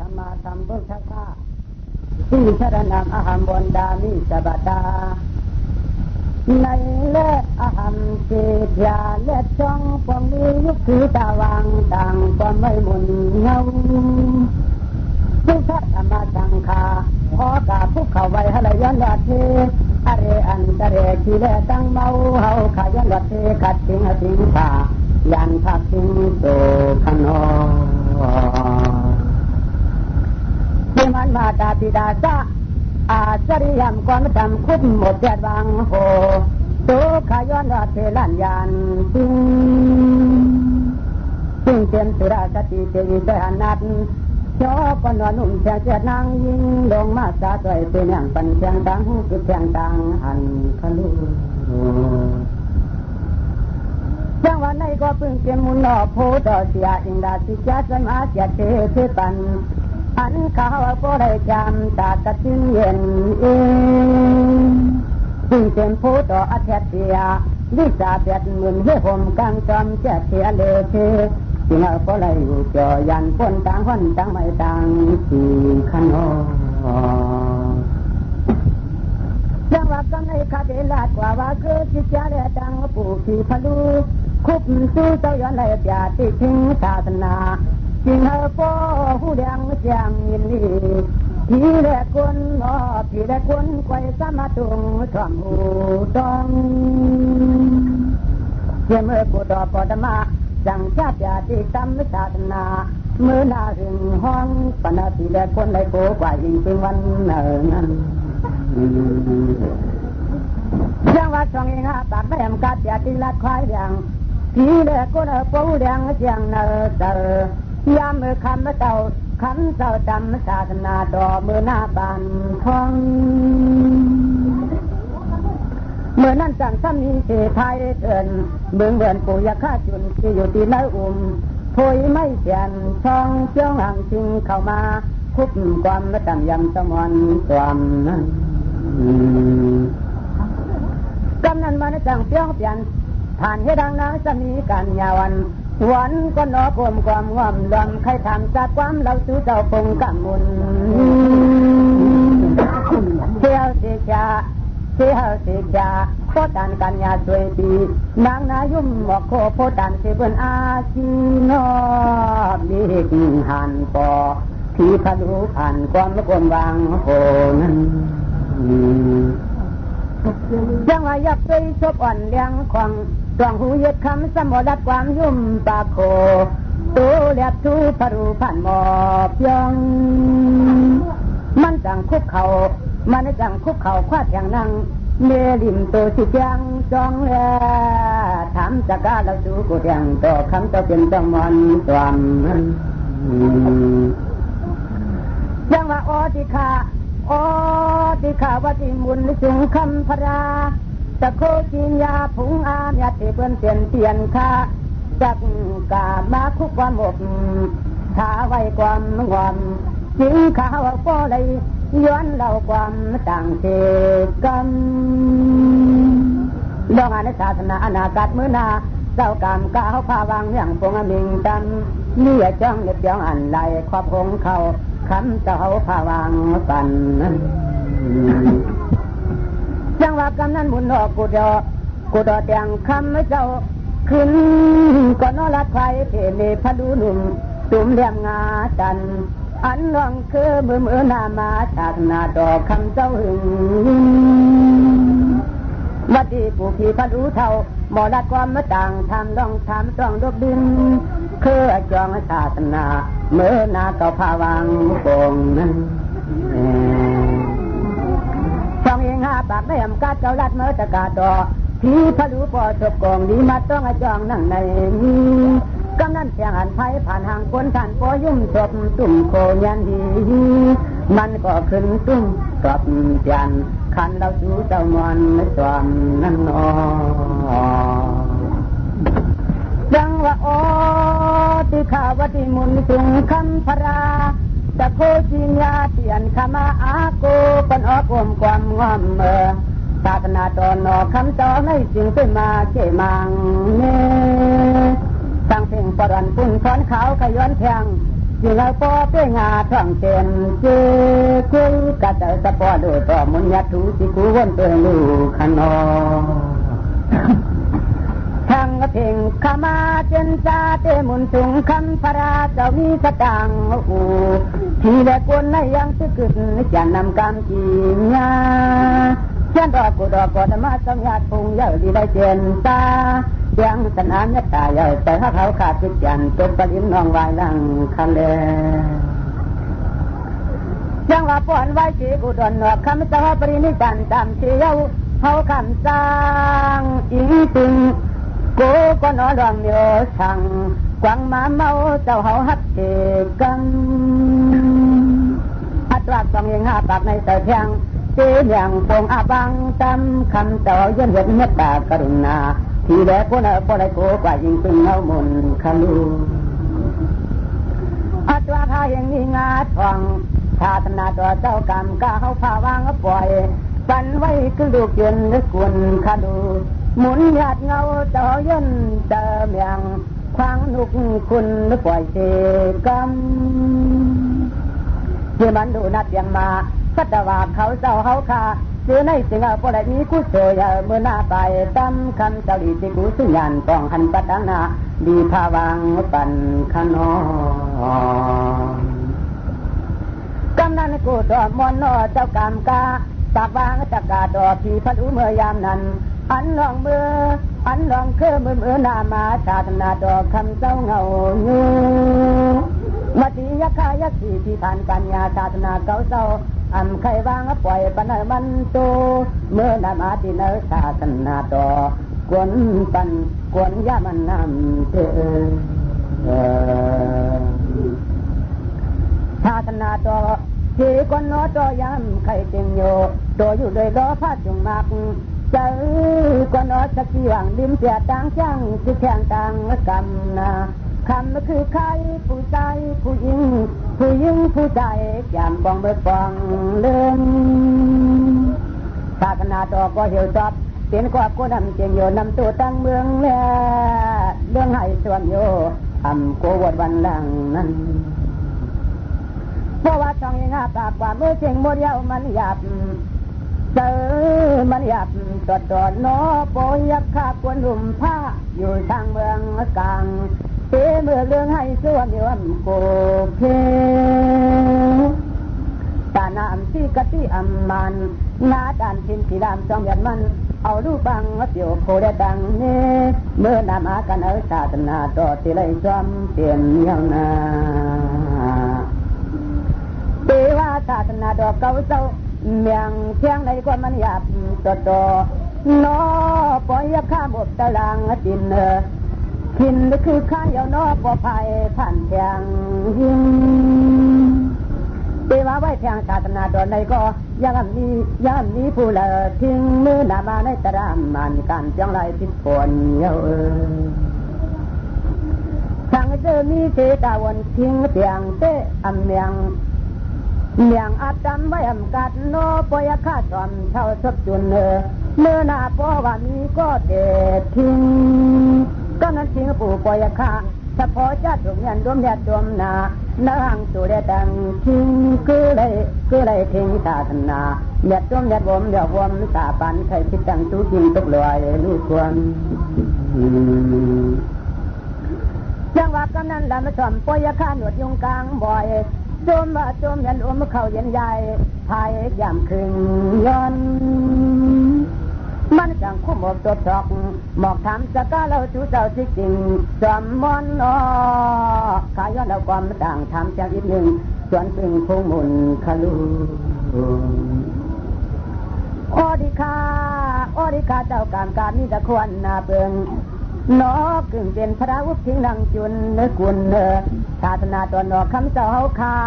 ธรรมะธรรมพุทธะที่ชรณะอหัมบนดามิสบดาในเล่อหัมเสียเล็ดช่องปองมียุคคือตาวังต่างความไม่หมุนเงาพุทธธรรมสังฆาขอกาผู้เข้าไว้ให้ละย้อนหลัดเทอเรอันตะเรขีเลตั้งเมาเฮาขาย้อนหลัดเทขัดทิ้งทิ้งตายันทักทิ้งโตขนอเมื่อมันมาตาปิดาซาอาจริยมก่อนจำคุ้มหมดแดดวังโหโตขาย้อนหลัดเทลันยันทิ้งทิ้งเตียนสุราสติเจริญอนัตชอบปนวนุ่มเชียงเจียนางยิงลงมาสาใจเป็นอย่างปันเชียงดังคือเชียงดังหันขลุจังหวะในก็พึ่งเกมุนนอโพดอเสียอิงดาสิจาสมาเสียเทเทปันอันข้าวโพได้จำตากระติ้งเย็นเองพึ่งเต็มโพดออัจฉริยะวิสาเบียดหมื่นเฮือผมกลางจอมเจียเทียเลเทที่เราก็เลยอยู่จอยันพ้นต่างห้นต่างไม่ต่างสี่ขนอจังหวะกันในคาเดลาดกว่าว่าคือจิตใจและดังปู่ที่พลูคุบสู้เจ้าย้อนเลยอย่าติดทิ้งศาสนาจิงเฮอพ่อผู้แดงแจงยินดีพี่และคนนอพี่และคนไกวสมาตุงทอมหูตองเมื่อกูดอปอดมาจังชาติยาติตามศาสนาเมื่อนาถึงห้องปนาทีและคนในโกกว่ายิ่งเป็นวันนั้นจังว่าช่องเองปากแม่มกัดยาติลัดควายแดงพี่และคนปูแดงเจียงเนอเตอยามเมื่อคำเจ้าจำศาสนาดอเมื่อหน้าบานท้องเมื่อนั้นจังซ้ำนี้เสียไทยเอินเมืองเบือนปู่ยาข้าจุนที่อยู่ที่นาพยไม่เสียนช่องเจ้าห่างจริงเข้ามาคุบความไม่ต่ำยำสมวนความนั้นกำนั้นมาในจังเปี้ยงเปลี่ยนผ่านให้ดังน้ำจะมีการยาวันก็นอพมความง่อมลำใครทำจากความเราสู้เจ้าปงกำมุนเที่ยวเสียชาเที่ยวเสียชาโพตันกันยาสวยดีนางนายุ่มหมอกโคโพตันเสบนอาชีนอมีหิงหันปอที่ทะลุผ่านความไม่ควรวางโหนั้นยังว่ายักษ์ไปชบอ่อนเลี้ยงควงดวงหูเย็ดคำสมดัดความยุ่มปากโคตูเลียบทูพรูผ่านหมอบยองมันจังคุกเขามันจังคุกเขาคว้าอย่างนั่งเมลิมโตสิยังจองแลถามจากกาเราดูกูยังต่อคำต่อเป็นจังมันตวมยังว่าอติคาวัติมุนสุงคำพราตะโคกินยาผงอามยาเตเปิ้นเปลี่ยนเปลี่ยนคาจักกามาคุกความอบท้าไว้ความงอมจิงข้าวป้อเลยย้อนเล่าความต่างเทกันดองานศาสนาอนาคตมื้อนาเจ้ากรรมก้าวพาวางอย่างปงมิงตันนี่จ้องเล็บย้องอันไหลครอบคงเขาคำเจ้าพาวางปันจังว่ากำนั้นหมุนออกกูดอแดงคำเจ้าขึ้นก็นอละใครเทเลพะดูหนุ่มตุ่มเลี้ยงงาจันอันน้องคือมือนามาศาสนาดอกคำเจ้าหึงวัดที่ผู้พี่พะดูเท่าหมอลัดความมาต่างทำต้องทำต้องดบดินคือจองศาสนาเมื่อนาเก่าพาวางโป่งนั้นช่องเองปากได้อำกาเจ้าลัดเมื่อตะกาดอที่พะดูปอจบกองดีมาต้องจองนั่งในกำนั้นเสียงหันไผ่ผ่านห่างคนท่านปอยุ่มจบตุ่มโคยันดีมันก็ขึ้นตุ้มกลับยันขันเราสู้เจ้ามอนสวมนั่นนอจังว่าโอติขาวติมุนสุงคำพราตะโคจิญาเปลี่ยนขมาอาโกปนออกมความงอมศาสนาตอนนอคำต่อให้จึงขึ้นมาเจมังเนตั้งเพ่งปรันปุ่นค้อนขาวขย้อนแทง จึงเอาปอเป้งาท่องเต้นเจ้คุยกะเตสปอโดยต่อมุนยัดถูสิกูวนเตือนลูกขนอทางเพลงขมาเจนจาเตมุนสูงคำพระราเจ้ามีสตางอูที่แลกวนในยังตึกึดจะนำกำจีญาเช่นดอกกุดอกกอดมาสมญาติพุงเยอะดีได้เจนตาเสียงสนามยัดตาใหญ่แต่ถ้าเขาขาดจิตจันตกปริมน้องวายลังคันเลยังว่าป้อนไว้จีกุดอนคำเจ้าปรินิจันตามเชี่ยวเขาคำสร้างอิงตึงกูก็นอรวมโยสั่งกวางมาเมาเจ้าเขาฮักเกกันอัตราสองยังหาปากในเตาเทียงเสียงปงอาบังตำคำเจ้าเย็นเห็นเมตตากรุณาที่แลกูเนอพอได้กูกว่ายิงตึงเงามุนขลูอัตราพายังมีงาทองชาตนาตัวเจ้ากรรมก้าเขาพาวางปล่อยปันไว้คือลูกเย็นนึกกุนขลูหมุนหยาดเงาเจ้าเย็นเติมอย่างควางนุกคุณนึกปล่อยเสกรรมที่มันดูนัดยังมาสัตวาเขาเจ้าเขาคาซื้อในสิ่งพอได้มีกุศลเมื่อหน้าไปตั้มคำเจ้าดีที่กูสุญญานต้องหันปัตนาดีพาวังปันขนอกำนันกูตัวมอนนอเจ้ากรรมกาตากวางตากาดอกที่พัดอุเมื่อยามนั้นอันลองเมื่ออันลองเคมือหน้ามาชาตนาดอกคำเจ้าเงาอยู่มาตียักษ์ยักษ์ที่ผ่านปัญญาชาตนาเก่าเจ้าอันใครวางปล่อยปันมันโตเมื่อนามาที่เนื้อชาตนาดอกวนปันกวนยามันนำเธอชาตนาดอกที่กวนนอจอยำใครเจงโยตัวอยู่โดยล้อผ้าจุงมักเจอกวนนอสักที่หวังดิมเสียต่างช่างที่แข่งต่างกำนาคำคือใครผู้ใจผู้หญิงผู้ใจยามปองเบิกปองเลื่อนศาสนาดอกก็เหี่ยวจอบเปลี่ยนกว่ากูนำเจียงโยนำตัวตั้งเมืองแล่เรื่องให้ส่วนโยทำโกวดวันหลังนั้นเพราะว่าช่องยังหาปากกว่าเมื่อเชียงโมเดียวมันหยับเจอมันหยับตอดน้อโปยักขาควนหุ่มผ้าอยู่ทางเมืองกลางเมื่อเรื่องให้ส่วนโยมโกเพตาน้ำที่กะทิอัมมันนาดานทินสีดำจอมยันมันเอาลูกบังเสียวโคเดดังเนเมื่อนำอากันเอาศาสนาต่อที่ไรจอมเปลี่ยนเยาวนาเทว่าศาสนาดอกเก่าเจ้าเมียงเที่ยงในความมันหยาบตอน้อปล่อยข้าหมดตารางดินกินก็คือข้าเยาวนอปอภัยผ่านเพียงยิ่งเทว่าไว้เพียงศาสนาดอนในก็ยังมีผู้ละทิ้งมือหน้ามาในตรามมันการจังไรพิษผลเยาสั่งเจอมีเทตาวันทิ้งเพียงเตะอำเมียงอาจจำไว้อำกัดโนปอยข้าจอมเท่าสับจุนเมื่อหน้าปอว่ามีก็เด็ดทิ้งก็นั้นทิ้งปู่ปอยข้าเฉพาะจัดดวงยันดวงยัดดวงนานั่งสู่เดดังทิ้งคือไรทิ้งศาสนาเมียดดวงยัดวมเดี๋ยววมสาปันใครคิดจังตู้จริงตกลอยลูกควรจังหวะกำนั้นละมาชมปอยข้าหนวดยุงกลางบ่อยจมยันเข้าเย็นใหญ่พายยามคืนย้อนมันจังคุ้มอกตัวจอกหมอกทำจะก้าเราชูเจ้าสิจริงจอมมอนนอขายย้อนเราความต่างทำจากอีกหนึ่งส่วนซึ่งคงมุนขลูอดิคาเจ้าการนี่จะควรนาเบิงนอกึ่งเป็นพระวุฒินังจุนเนื้อกุลศาสนาตัวนอกคำเจ้าคา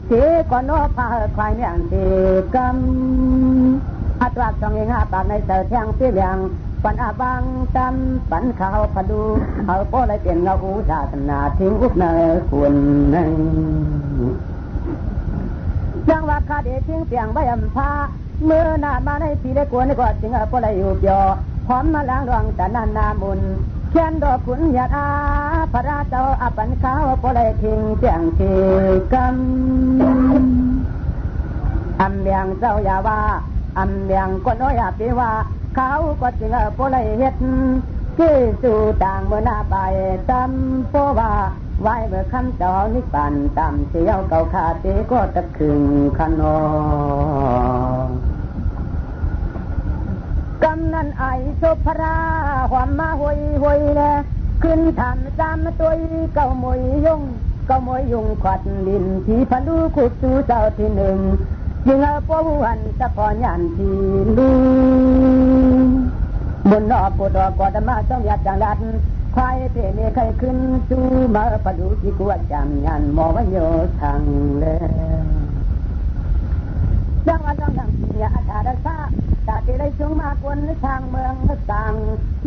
เสก่อนนอพาควายเนี่ยเสกรรมอัตราสองเองหาปากในเสือแทงเสียงปันอาบังจำปันข้าวพดูเอาโป้เลยเปลี่ยนเงาอูศาสนาทิ้งอุบเนื้อกุลจังว่าคาเดทิ้งเสียงใบอัมพาเมื่อหน้ามาในสีได้กวนก็จึงโป้เลยอยู่เปียวพร้อมมาล้างรองแต่นานามุน เขียนดอกขุนหยาดอาพระราเจ้าอปันขาวปเลยทิ้งเจียงทีกำอำเลียงเจ้าอย่าว่าอำเลียงก็น้อยอย่าปีว่าเขาก็จึงปเลยเฮ็ดที่สู่ต่างเมื่อหน้าไปตำเพราะว่าไว้เมื่อคำเจ้านิปันตำเสียวเก่าขาตีก็ตะคึงขนอกำนันไอสุภราหวามมาหวยหวยแลขึ้นทำตามตัวเก่ามวยยงเก่ามวยยุงขวัดดินที่พลูขุดสู่เจ้าที่หนึ่งยิงเอาปวหันสะพอยันที่ลูบนนอปูดอกกอดมาต้องยัดจังรัดควายเตเนใครขึ้นสู่มาพลูที่กวดจำยันมอวโยทางแล้วจังว่าจังเนี่ยอาจารย์ซาตาที่ได้ชงมากวนทางเมืองต่าง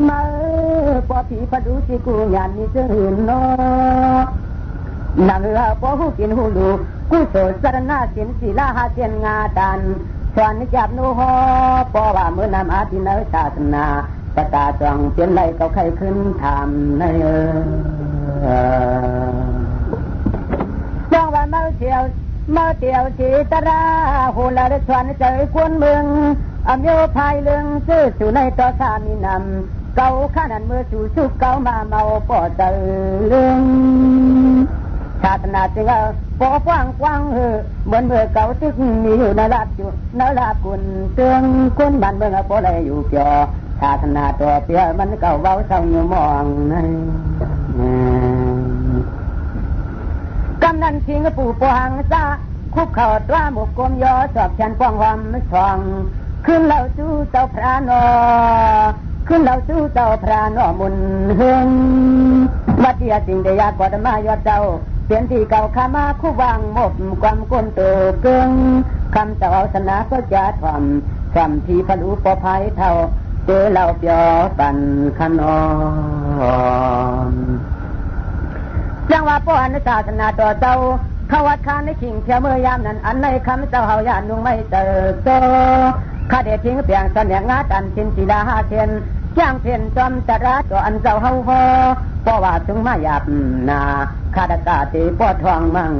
มาปอผีพดูสิกูงานนี้จะหืนโนนังเรือปอหูกินหูลูกูโสสรณาสินศิลาหาเสียนงาดันสวนจับนูฮอปอว่าเมื่อนำอาทินศาสนาประกาศจองเปลี่ยนไรเขาใครขึ้นทำในจังว่าเมื่อเที่ยวสีตราหูละชวนใจกวนเมืองอำโยภายเรื่องซื้อสู่ในต่อสามีนำเก่าข้านันเมื่อสู่ชุกเก่ามาเมาปอเตเรื่องชาตินาจึงปอฟังกว้างเหมือนเมื่อเก่าตึกมีอยู่นราบอยู่นราบกุนเตืองคุณบ้านเมืองปอเลยอยู่เกี่ยวชาตินาตัวเปียมันเก่าเบาเศร้าอยู่มองในกำนันสิงปู่ปวงซาคุกเข่าตัวหมกกลมยอสอบฉันป้องหอมสองขึ้นเหล่าสู้เจ้าพระนอขึ้นเหล่าสู้เจ้าพระนอมุนเฮืองวัดเดียสิ่งเดียกอดมายอดเจ้าเปลี่ยนที่เก่าขามาคู่วางหมบความก้นตัวเกิงคำเจ้าสนาก็จะทำที่พลูปอภัยเท่าเจอเหล่าเปียปันขนอนจังว่าป้อนศาสนาต่อเจ้าเขาวัดคานในขิงเที่ยวเมื่อยามนั้นอันในคำเจ้าเฮาญาณนุ่งไม่เติบโตข้าเดทิ้งเปียงเสนียงงาตันชินศิลาหาเทียนจ้างเพียนจอมตระตัวอันเจ้าเฮาฮอเพราะว่าถึงมาหยาบนาข้าดกาตีป้อทองมั่ง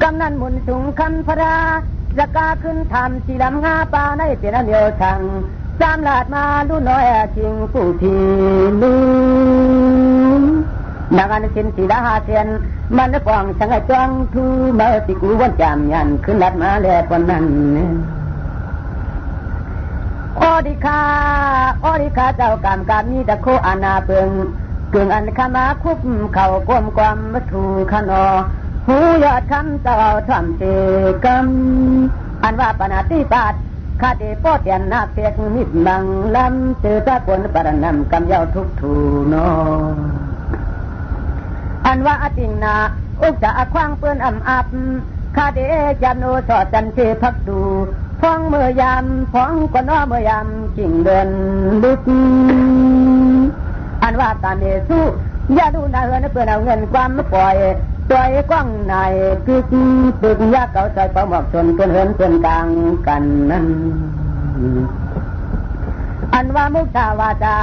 กำนันหมุนสูงคำพระจะกาขึ้นทำสีลำงาปาในเปียนเดียวชังสามลาดมาลู่น้อยชิงผู้ทีลูนางอันสินศิลาหาเทียนมันฟองสังจวงทูมาติกูวันจำยันขึ้นลัดมาแล้ววันนั้นอดิคาเจ้ากรรมการมีตะโคอาณาเปิงเกืองอันขมาคุบเข่ากลมความมัทูขนอหูยอดคำเจ้าทำเสกมอันว่าปนาติปาตข้าเดป้อเตียนนาเปียกมิดบังลำเจอตะปนปรนำกำยาวทุกทูนออันว่าอติงนาอุกจะคว้างเปื้อนอับข้าเดจำโนสอดจันเทพักดูพ้องเมื่อยามพ้องก็น้อเมื่อยามกิ่งเดินลุกอันว่าการเดสู้อย่าดูนาเฮือนเปื้อนเอาเงินความปล่อยตัวกว้างนายตึกยาเก่าใจประหมอกชนเกินเหินเกินกลางกันนั้นอันว่ามุกตาวาจา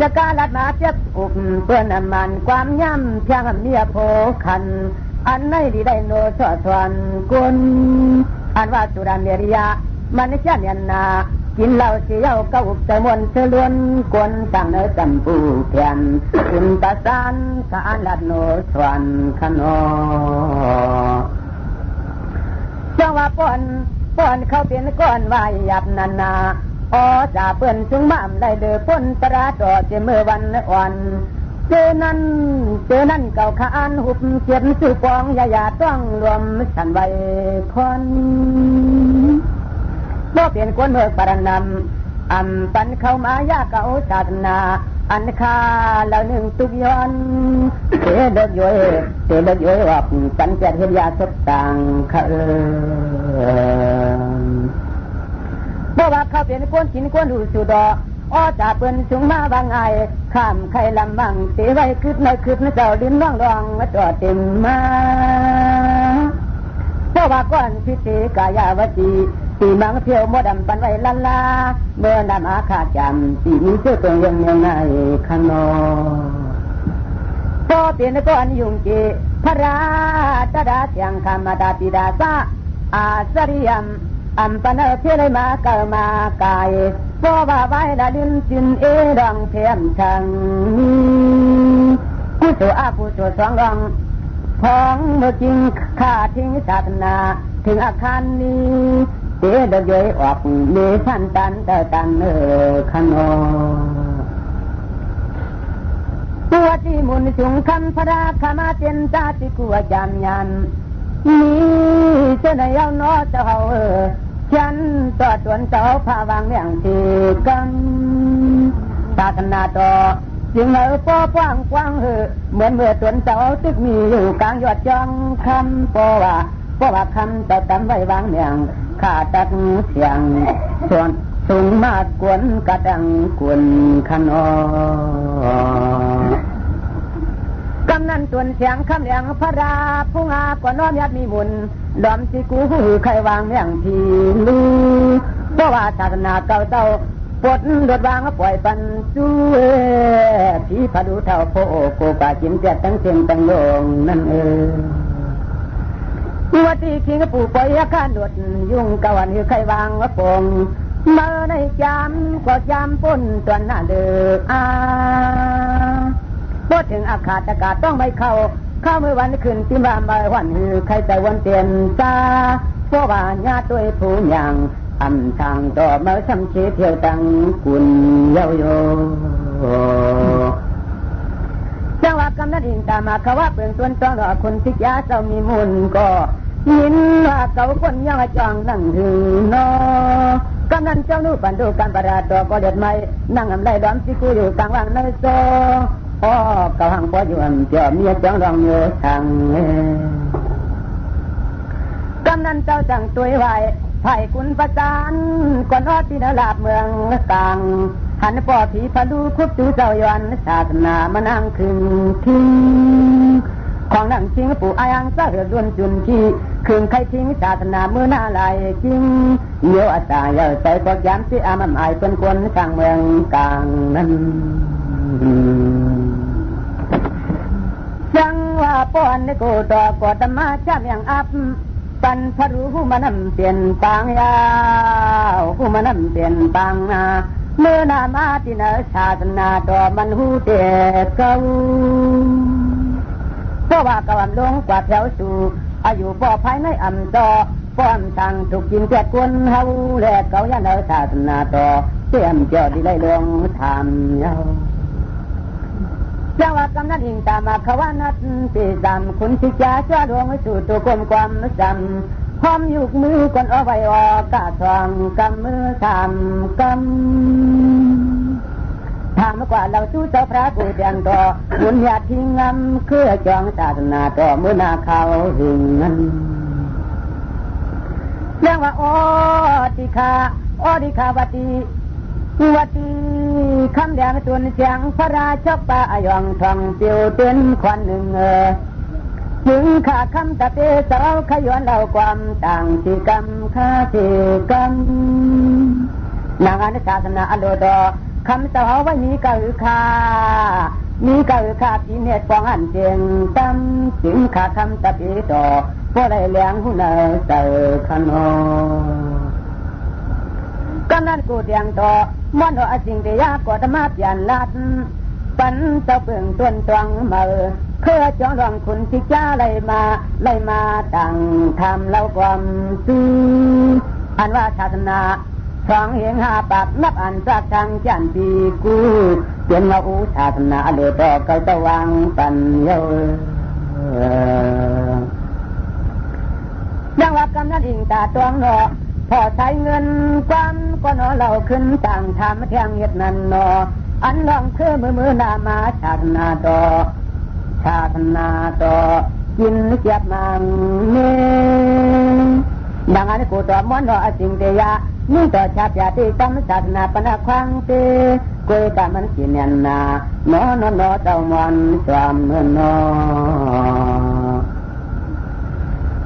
จะกาลัดมาเจ็บอุบเพื่อนน้ำมันความย่ำเพียงเมียโพคันอันไหนดีได้โนสอดทวนกุนอันว่าสุราเมริยามันเช่นยันนากินเหล้าเสียวเก้าใจมวนเชล้วนกวนตั้งเนื้อจำปูเพียนคุณประสานสารลัดโนสวนขนอจังว่าป้อนเขาเป็นก้อนวายหยับนานาอ๋อจ่าเปื่อนจึงมั่มได้เดือป้นตราต่อเจเมื่อวันอ่อนเจอนั่นเก่าขานหุบเขียนสื่อปองยาต้องรวมฉันไว้คนบ่เปลี่ยนคนเมื่อปรนำปันเข้ามายาเก่าศาสนาอันคาแล้วหนึ่งตุกย้อนเตเลิกย้อยออกปันเจ็ดเฮียสดต่างเพราะว่าเขาเป็นคนกินคนดูสุดอ้อจ่าเปิ้นสูงมาบางไงข้ามใครลำบังเตไว้คืดในเจ้าลิ้นร่องมาจอดเต็มมาเพราะว่าก้อนพิธีกายาวจี ตีมังเที่ยวมดดำปันไว้ลันลาเมื่อนำอาคาจำตีมีเชื่อตัวยังไงขนอก็เปลี่ยนก็อันยุ่งเจพระราชดาเสียงคำมาตาปิดาซาอาสริยมอัมปนเทเลยมาเกิดมากายเพราะว่าไว้ละดินจินเอดองเพียมทังกุศลอากุศลสองรองของเมื่อจริงข้าทิ้งศาสนาถึงอาคารนี้เสียดเยยออกเมสันตันเตตันขนอตัวที่มุนสุงคำพระคมาเจนตาติกัวจามยันนี่เจ้าในเอาโนเจ้าฉันตัวตนเจ้าพาวางอย่างที่กันศาสนาต่อจึงป้อกว้างกว้างเหมือนเมื่อตนเจ้าตึกมีอยู่กลางยอดจองคำเพราะว่าคำเจ้าตำไว้วางอย่างข้าตักเสียงส่วนสูงมากกวนกระดังกวนขนอกำนันตวนเสียงคำเลียงพระราผู้งาก่อนน้อมยัดมีมุนดอมสิกูใครวางอย่างที่ลือเพราะว่าศาสนาเก่าเจ้าปดโดดวางปล่อยปันสู้ที่พระดูเท่าโพโกปาจินเจ็ดตั้งเสียงตั้งโลงนั่นวัดที่คิงปู่ปล่อยอาการโดดยุ่งกะวันคือใครวางว่าปงมาในจามก็จามป้นตัวหน้าเดือพูดถึงอาคาตกาต้องไม่เข้าเมื่อวันขึ้นที่มาเมื่อวันหือใครแต่วันเตียนตาเพราะว่าญาติตัวผู้อย่างอำทางต่อมาช้ำเชี่ยวเที่ยวตังกุนเย้าโยจังหวะกำนัดอิงตามาเขาว่าเปลืองตัวต้องรอคนทิยาเจ้ามีมูลก็ยินว่าเขาคนยังจองนั่งหึงนอกำนันเจ้านู่ปันดูการประดาตัวก็เด็ดไม่นั่งอำไรดอมสิกูอยู่กลางว่างในโซพ่อเก่าหังพ่ออยู่อันเจ้าเมียจังรองอยู่ทางกำนันเจ้าจังตัวไว้ไผ่คุณประจานก่อนอดที่นลาบเมืองกลางหันป่อผีพะลูคุบจูเจ้าย้อนศาสนามานั่งคึงทิ้งของนั่งชิงปู่อายังซะเหือดวนจุนขี้คืนใครทิ้งศาสนาเมื่อหน้าลายจริงเยอะอาตาเยอะใจก็ย้ำที่อามันอายเป็นคนกลางเมืองกลางนั้นจังว่าป้อนในกูต่อกอดมาจับอย่างอับปันพรู้หูมันำเปลี่ยนปางยาวหูมันำเปลี่ยนปางนาเมื่อนามาที่เนศาสนาต่อมันหูเตะเก่าเพราะว่าเก่าอำลงกว่าแถวสู่อายุบ่ภายในอำต่อป้อมทางถูกกินแจกกวนเฮาแลกเก่ายันเนศาสนาต่อเตรียมเจ้าดีได้ลงทำยาวจังหวะกำนันอิงตามาขวานัดตีดำคุณทิจาจ้าดวงสู่ตัวกลมความจำพร้อมยุกมือก่อนเอาไว้ออกกาทองกำมือทำกำถามกว่าเราสู้เจ้าพระกูเตียงต่อบุญญาทิ้งงำเครือจองศาสนาต่อมือนาเขาหึงนั้นเรื่องว่าอดิคาวัตีคำแดงตุนเสียงพระราชปะอยองทองเปียวเต้นควันหนึ่งถึงขาคำตะเปสาวขย้อนเล่าความต่างที่กรรมข้าที่กรรมนางอนุศาสนาอโลดอคำสาวไว้มีกะหือคาปีเนตรฟองอันเจียงตั้มถึงขาคำตะเปดอพอได้เลี้ยงหุ่นเสือขนอกำนันกูเตียงต่อมอนอสิ่งที่ยากกว่าธรรมะเปลี่ยนลัดปันเจ้าเปลืองต้นตวงมาเคยจ้องรองคุณที่จ้าไล่มาต่างทำเล่าความซื่ออันว่าศาสนาสองเหียงหาปากนับอันจากทางจันปีกูเปลี่ยนมาอุศาสนาเลือดอกเกาตะวังปันเยายังว่ากำนันอิงตาตวงหนอพอใช้เงินความก็นอเราขึ้นต่างทำเที่ยงเฮ็ดนั่นนออันลองคือมือนามาชาตนาต่อกินเกียบมังเนดังนั้นกูต่อมอนอสิ่งเดียนี่ต่อชาติยาติกรรมศาสนาปนาควังเตกุยกามันกินยันนานอนเจ้ามอนสวามนอ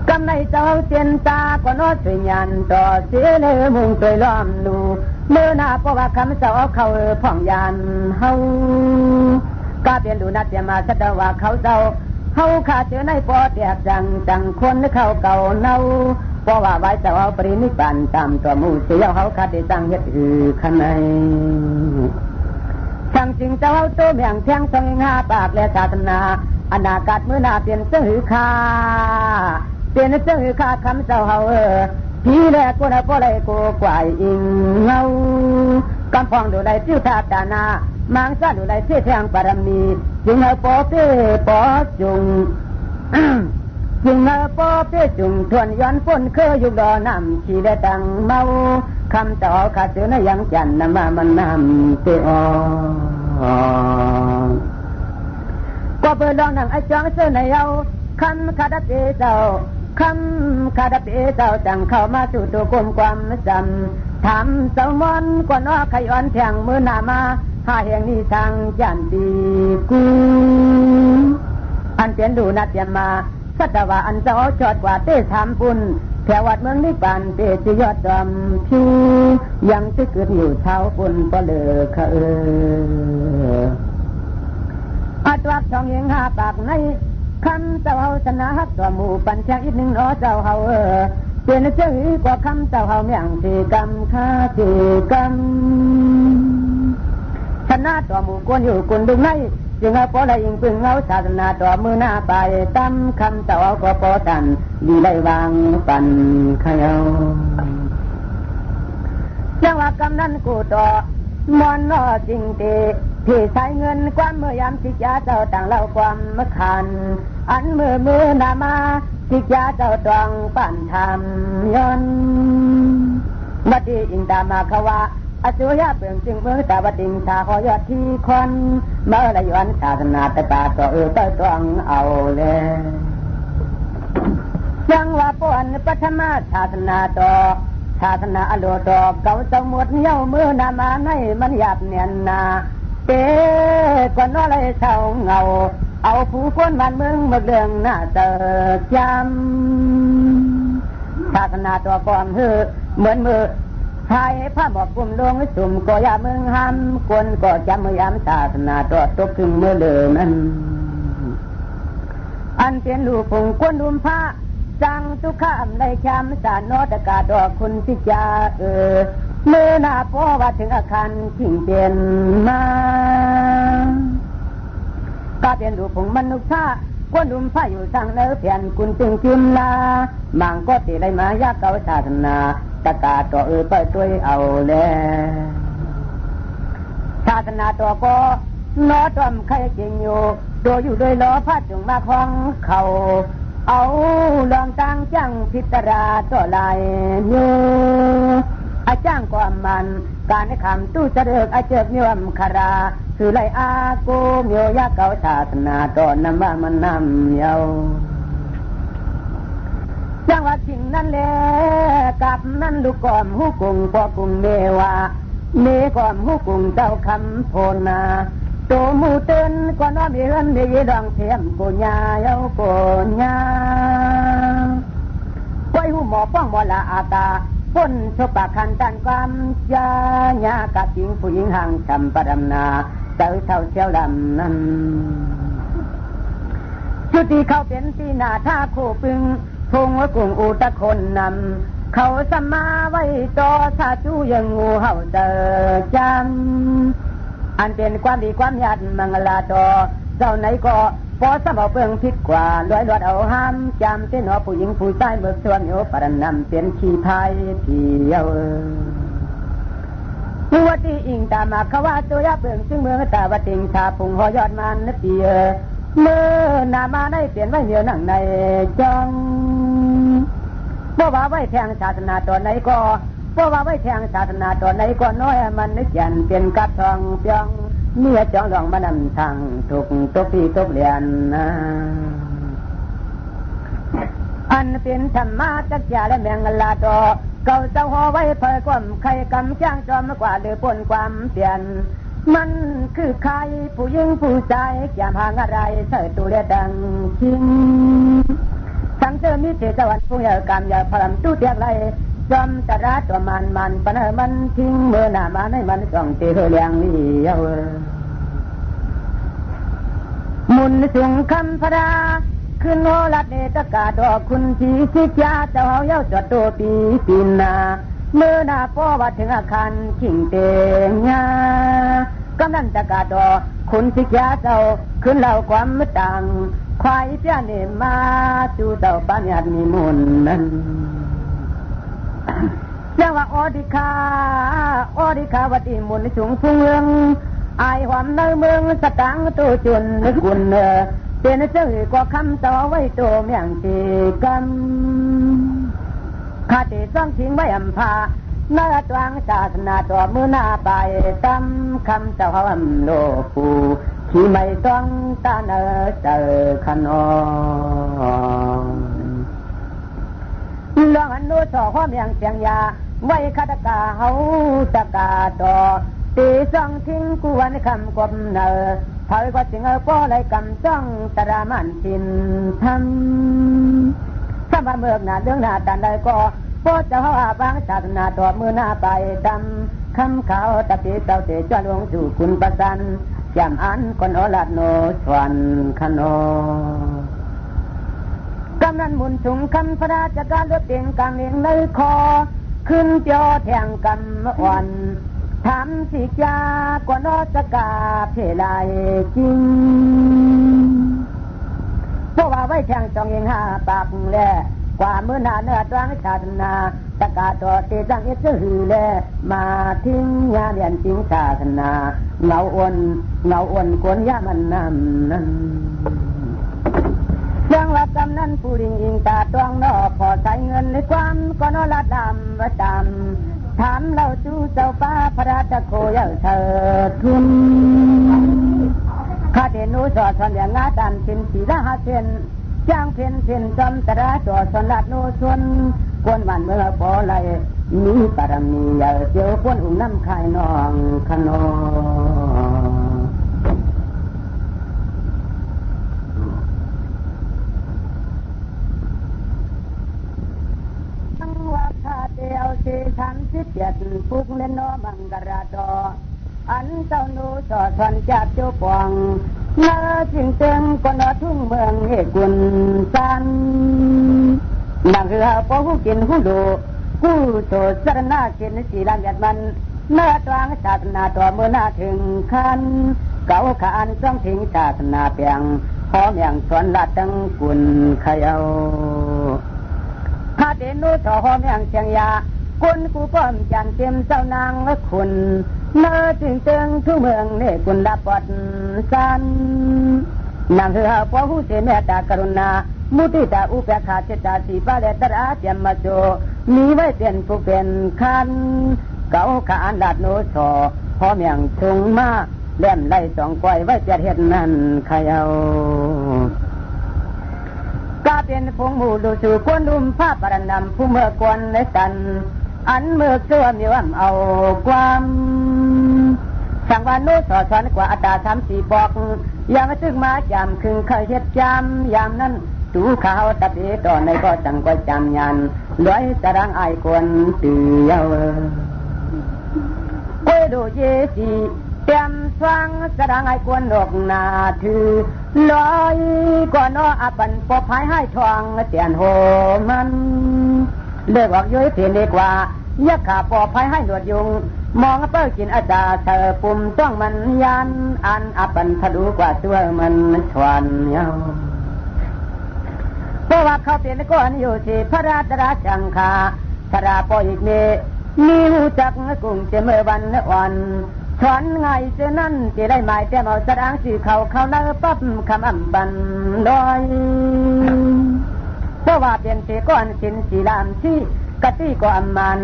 กำใน เจ้าเตียนตาก็นอสวยยันต่อเสียเลยมุงสวยล้อมดูเมื่อหน้าเพราะว่าคำเจ้าเขาพ่องยันเฮาก็เปลี่ยนดูนัดเตรียมมาสัตว่าเขาเจ้าเฮาขาดเจอในปอแตกจังคนเข้าเก่าเน่าเพราะว่าไว้เจ้าเอาปรินิพพานตามตัวมูเสียเขาขาดได้ตั้งเฮ็ดข้างในสั่งจริงเจ้าเอาตัวแบ่งแทงทองหาปากและศาสนาอนาคตเมื่อหน้าเปลี่ยนเสื้อหือคาเปลี่ยนเสื้อหือคาคำเจ้าเฮาพี่แลกูนะพ่อไรกูกวายอิงเงากำพองดูไรจิ้วทาตานามังซาดูไรเสียแทงปารมีจึงเอาปอเป้ปอจุงจึงเอาปอเป้จุงทวนย้อนฝนเคยอยู่ดอนำขี่ได้ดังเมาคำเจ้าขาดเสือในยังจันนำมามันนำเตอก็เปิดลองนั่งไอจองเสื้อในเอาคำขาดเตเจ้าคำขาดเตเจ้าจังเข้ามาสู่ตัวกลมความจำถามเจ้ามอนกว่านอขย้อนแทงมือหน้ามาหาแห่งนี้ทางจันตีกูอันเปลี่ยนดูนัดเตรียมมาสัตวะอันเจ้าจอดกว่าเต้ถามปุ่นแถววัดเมืองนิพพานเตจิยอดดำผิวยังจะเกิดอยู่เท้าปุ่นก็เลยค่ะอัตวักทองเองหาปากในคำเจ้าเฮาชนะฮักตัวหมู่ปัญชาอีกหนึ่งน้อเจ้าเฮาเป็นเจ้าอีกว่าคำเจ้าเฮาเมียงที่กำค่าที่กำชนะตัวหมู่กวนอยู่กุนดุงในจึงเอาปอไรยิงปึงเอาศาสนาตัวมือหน้าไปตั้มคำเจ้าเอาก็ปอตันดีไล่วางปันขยาวจังว่ากำนั้นกูต่อมอนนอจริงตีที่ใช้เงินความเมื่อยามสิจาเจ้าต่างเล่าความมะขันอันมือนามาสิจาเจ้าตองปั่นทำย้อนวัดดีอิงตามาขวาอสุยาเปลืองจึงเมืองตาวัดดิงชาขอยอดที่คนเมื่อไรย้อนศาสนาตะตาต่อต่อตองเอาเลยจังว่าปอนปัทมาศาสนาต่อศาสนาอโลตอเก่าสมุดเย้ามือนามาในมันหยาบเนียนนาเตกว่านอไรเศร้าเงาเอาผู้คนบ้านเมืองมาเรื่องหน้าเจอจำศาสนาตัวก่อนเหมือนมือชายผ้าบอกกลุ่มลงสุ่มก็ยาเมืองห้ามกวนก็จำมือยามศาสนาตัวตกถึงเมื่อเลือนั้นอันเป็นลูกผงกวนดุมผ้าจังทุกข้ามในชามสารนอตกาดอกคุณพิจาเมื่อหน้าพ่อว่าถึงอาคารทิ้งเปลี่ยนมาก็เป็นลูกผงมนุษย์ผ้ากวนดุมผ้าอยู่ทางเนื้อเพียนคุณจึงจุนลามังก็ติได้มายากเก่าศาสนาตะกาตัวเปิดตัวเอาแล้วศาสนาตัวก็น้อตอมใครจริงอยู่โดยอยู่โดยล้อผ้าจุงมาคล้องเขาเอาลองตั้งจังพิจารณาตัวลายโยอาจ้างความมันการให้คำตู้เสด็จอาเจิบโยมคาราคือไรอาโกโยยาเก่าศาสนาตัวนำว่ามันนำเยาจังว่าสิ่งนั้นแหละกับนั้นลูกกอมหูกุงพอกุงเมวาเมกอมหูกุงเจ้าคำโพนาโตมูเตือนก่อนว่ามีเฮือนมีดองเทียมกุญญาเยากุญญาก้อยหูหมอป้องหมอละอาตาพ้นชปะคันตันความยาญากับหญิงผู้หญิงห่างจำปรำนาเจ้าเท่าเชี่ยวลำนั้นจุดที่เขาเป็นตีนาท่าโคปึงพงว่ากุงอุตะคนนำเขาสมาไว้ต่อชาจูยังงูเห่าเจอจำอันเป็นความดีความยัดมังลาต่อเจ้าไหนก็พอสมเอาเปลืองพิษกว่าลอยลอดเอาห้ามจำเส้นหัวผู้หญิงผู้ชายเบิกส่วนโยปรนำเป็นขี้พายเที่ยววัดที่อิงตามาเขาว่าตัวยาเปลืองซึ่งเมืองตาวัดติงชาพุงหอยอดมันนเปียเมื่อนามาได้เปลี่ยนไว้เหนียวหนังในจองเพราะว่าไว้แทงศาสนาตัวไหนก็เพราะว่าไว้แทงศาสนาตัวไหนก็น้อยมันนึกยันเป็นกัดทองเปียงเมื่อจองหลองมานำทางถูกตกที่ตกเลียนนะอันเป็นธรรมะจักรยาและแมงลาดอเก่าเจ้าหอไว้เผยความใครกำจ้างจอมกว่าหรือปนความเปลี่ยนมันคือใครผู้หญิงผู้ชายแก่ห่างอะไรเสยตัวเลียดังชิงสังเจอมิเท สวรรค์ผู้ใหญ่กรรมใหญ่พลังตู้เตียกไรจอมตราตัวมันปนมันทิ้งเมื่อหน้ามาในมันส่องเตะเลียงนี่เยามุนสูงคำพระขึ้นโหลัดเนตกาดอกคุณชีสิจาเจ้าเย้าจอดตัวปีนาเมื่อหน้าพ่อว่าถึงอาคารขิงเตงยากำนันตกาดอกคุณสิจาเจ้าขึ้นเล่าความต่างควายเจ้าเนมาจูเต่าปัญญามีมุนนั้นเรียกว่าอดิคาวติมุนสูงพุ่งเรืองไอความในเมืองสตังตัวจุนนึกกุนเป็นเจ้าก็คำต่อไว้ตัวเมียงตีกันข้าติซ่องทิ้งไว้อำพาเนื้อตวงศาสนาตัวมือหน้าไปตำคำเจ้าอำโลปูที่ไม่ต้องตาเนเจอขนองลองอันโน้ต่อข้อเมียงเสียงยาไว้คาตกาเฮาตะกาต่อตีซ่องทิ้งกวนคำกบเนอเผยก็จึงป้อไรกำจ้องตรามันสินทำถ้ามาเมืองหน้าเรื่องหน้าตันใดก็ป้อจะหาบางศาสนาต่อมือหน้าไปดำคำขาวตะกี้เจ้าเตจวนวงสู่คุณประสันยามอันคนอลาดโนสวนขนกำนันมุนสูงคำพระราชการรถเตียงกลางเลียงเลยคอขึ้นจอแทงกำอ่อนทำสิจากว่านอสกาเพลายจริงเพราะว่าไว้แทงจองเองหาปากแลกว่ามือหน้าเนื้อตรังชาตินาตะกาตัวเตจังเอเจหือแลมาทิ้งยาเรียนจริงศาสนาเงาอ้วนกวนยามันน้ำนั้นเรื่องว่ากำนันผู้ดิ่งอิงตาตวงนอพอใช้เงินในความก็นอละดำว่าดำถามเราจูเจ้าป้าพระราชโคเยาเธอทุนข้าเดนูสอดสอนอย่างงาดันเป็นสีละห้าเซนจ้างเพนจอมตราจอดสอนลาดโนส่วนกวนวันเมื่อพอไรมีปารมีเยอะเจียวกวนอุ้มน้ำคายนองขนอเดียวสิทันสิเปียดปุกเล่นน้อมังกระดออันเจ้าหนูสอดสันจับจุปองเนื้อจึงเต็มก็นอทุ่งเมืองเฮกุนสันนังคือพอหูกินหูดูกู้โสดสรณาเกินสีลำยัดมันเนื้อตวงศาสนาตัวเมื่อหน้าถึงคันเก่าขานจ้องทิ้งศาสนาเปียงพร้อมอย่างสวนลาดตั้งกุนขยาวข้าเดนูต่อหอมอย่างเชียงยาคุณกูป้อมจันเต็มเจ้านางคุณเนื้อจึงเติงทุเมืองเนี่ยคุณดับปอดสันนางคือพอหูเสเมตตากรุณามุติตาอุเบกขาเจตาสีบาเลตระเจียมมาโจมีไว้เป็นผู้เป็นคันเก่าขานลาดโนสอหอมอย่างชงมาเล่มไล่สองก้อยไว้จะเห็นนั่นขยาวก็เป็นพงหมูดูสู่คนดุมผ้าปรนำผู้เมื่อกวนในกันอันเมื่อเชื่อมีว่าเอาความสังวานุสอดสอนกว่าอัตรา3-4บอกยังซึ่งมาจำคึงเคยเฮ็ดจำยามนั้นดูข่าวตะเปตอนในก็จังก็จำยันลอยตะรังไอคนตื่เยาเกดูเยสีเตรียมสว่างสะดังไอ้กวนดอกนาถือลอยก่อนอ้ออปันปอบหายให้ทองเตียนโหมันเลิกออกย้อยเพียนดีกว่ายักขาปอบหายให้หนวดยุงมองเปิ้ลกินอาจาเธอปุ่มต้องมันยันอันอปันทะลุกว่าตัวมันชวนเยาเพราะว่าเขาเปลี่ยนก้อนอยู่สิพระราชราชังคาพระราปอีกเมมีหูจักกุ้งเจเมื่อวันอ่อนถอนไงเจ้านั่นจะได้หมายแต่เอาสะดางสื่อเขาเนื้อปั๊บคำอัมบันลอยเพราะว่าเปลี่ยนเสียก้อนสินสีลามที่กะตี้ก็อัมมัน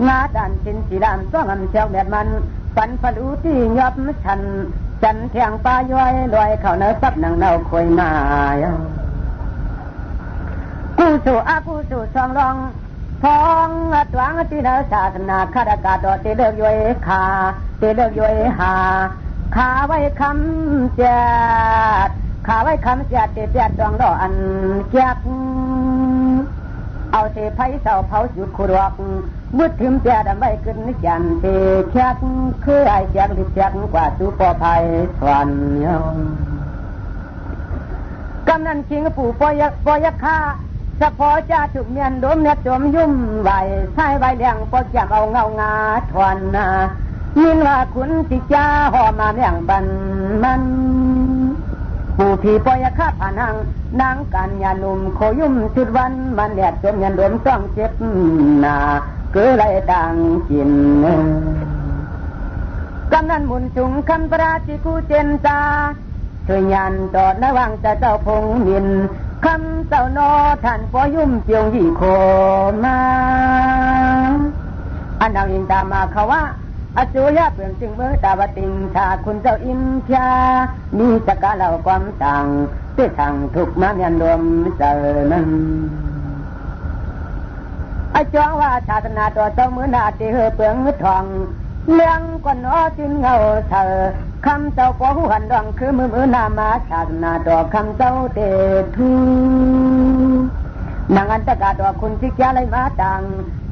งาดันสินสีลามต้องอัมเชียวแบบมันฝันผลูที่ยอบฉันจันเทียงปลาย้อยลอยเขาเนื้อซับหนังเน่าคอยมากู้สู่สองรองทองตวงที่เนื้อศาสนาข้าราชการต่อที่เลิกย้อยขาที่เลิกย้อยหาขาไว้คำเจ็ดที่เจ็ดดวงดออันเจ็บ เอาเสไผเศร้าเผาสุดขุดอกมืดถึมแต่ดำไว้ขึ้นนิจันเทแขกคือไอแจกลิบแจกกว่าตูปอภัยสวนเยกำนันคิงปู่ปอยค่าสะพอจะถูกเมียนโดมเน็ตจมยุ่มไหวใช้ใบเลี้ยงปอแก้มเอาเงางาทวนนายินว่าคุณสิจ้าห่อมาเลี้ยงบันมันผู้พี่ปอยค่าผ่านังนางกันยานุ่มโคยุ่มชุดวันมันแดดจมยันโดมต้องเจ็บหนาเกือไรต่างกินกำนันหมุนจุงคำปราชิกูเจนตาช่วยยันตอดระวังจะเจ้าพงมินคำเจ้านอท่านปอยุ่มเจียงยี่โคมาอันดังอิงตามมาเขาว่าอสุยะเปลี่ยนจึงเมื่อตาวติงชาคุณเจ้าอินชามีสกาเหล่าความต่างเพื่อทางทุกมาเมียนรวมเจอนั้นไอจ้องว่าชาตนาตัวเจ้ามือนาตีเหือเปลืองทองเลี้ยงก่อนนอจินเงาเธอคำเจ้าปอหูหันดองคือมือนามาชาตนาตัวคำเจ้าเตทูนางอันตกาตัวคุณสิแก่ไรมาต่าง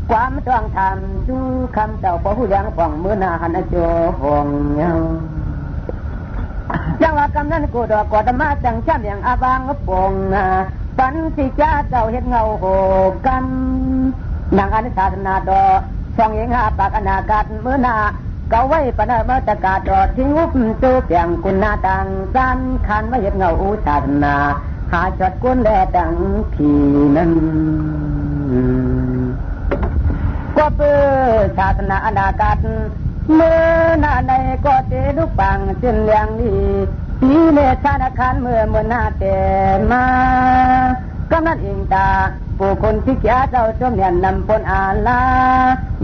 ความต้องทำจูคำเจ้าปอหูเลี้ยงฟ่องมือนาหันโจหงเงาจังว่ากำนั้นกูดอกกอดมาจังช่ำอย่างอาบางปงปันสิจ้าเจ้าเห็ดเงาโหกันนางอันชาตนาตัวช่องเองหาปากอนาคตเมื่อนาเกาไว้ปนเมื่อตะกาดอดทิ้งอุบจูเปียงกุณาตังสันขันไว้เห็ดเงาอุชาตนาหาจดกุนแลดังผีนั้นก็เปื้อชาตนาอนาคตเมื่อนาในก็เตลุกปังสิ้นเลี้ยงนี้ปีเนชานาคันเมื่อนาเตมากำนันอิงตาผู้คนที่แก่เจ้าจมเนียนนำปนอาลา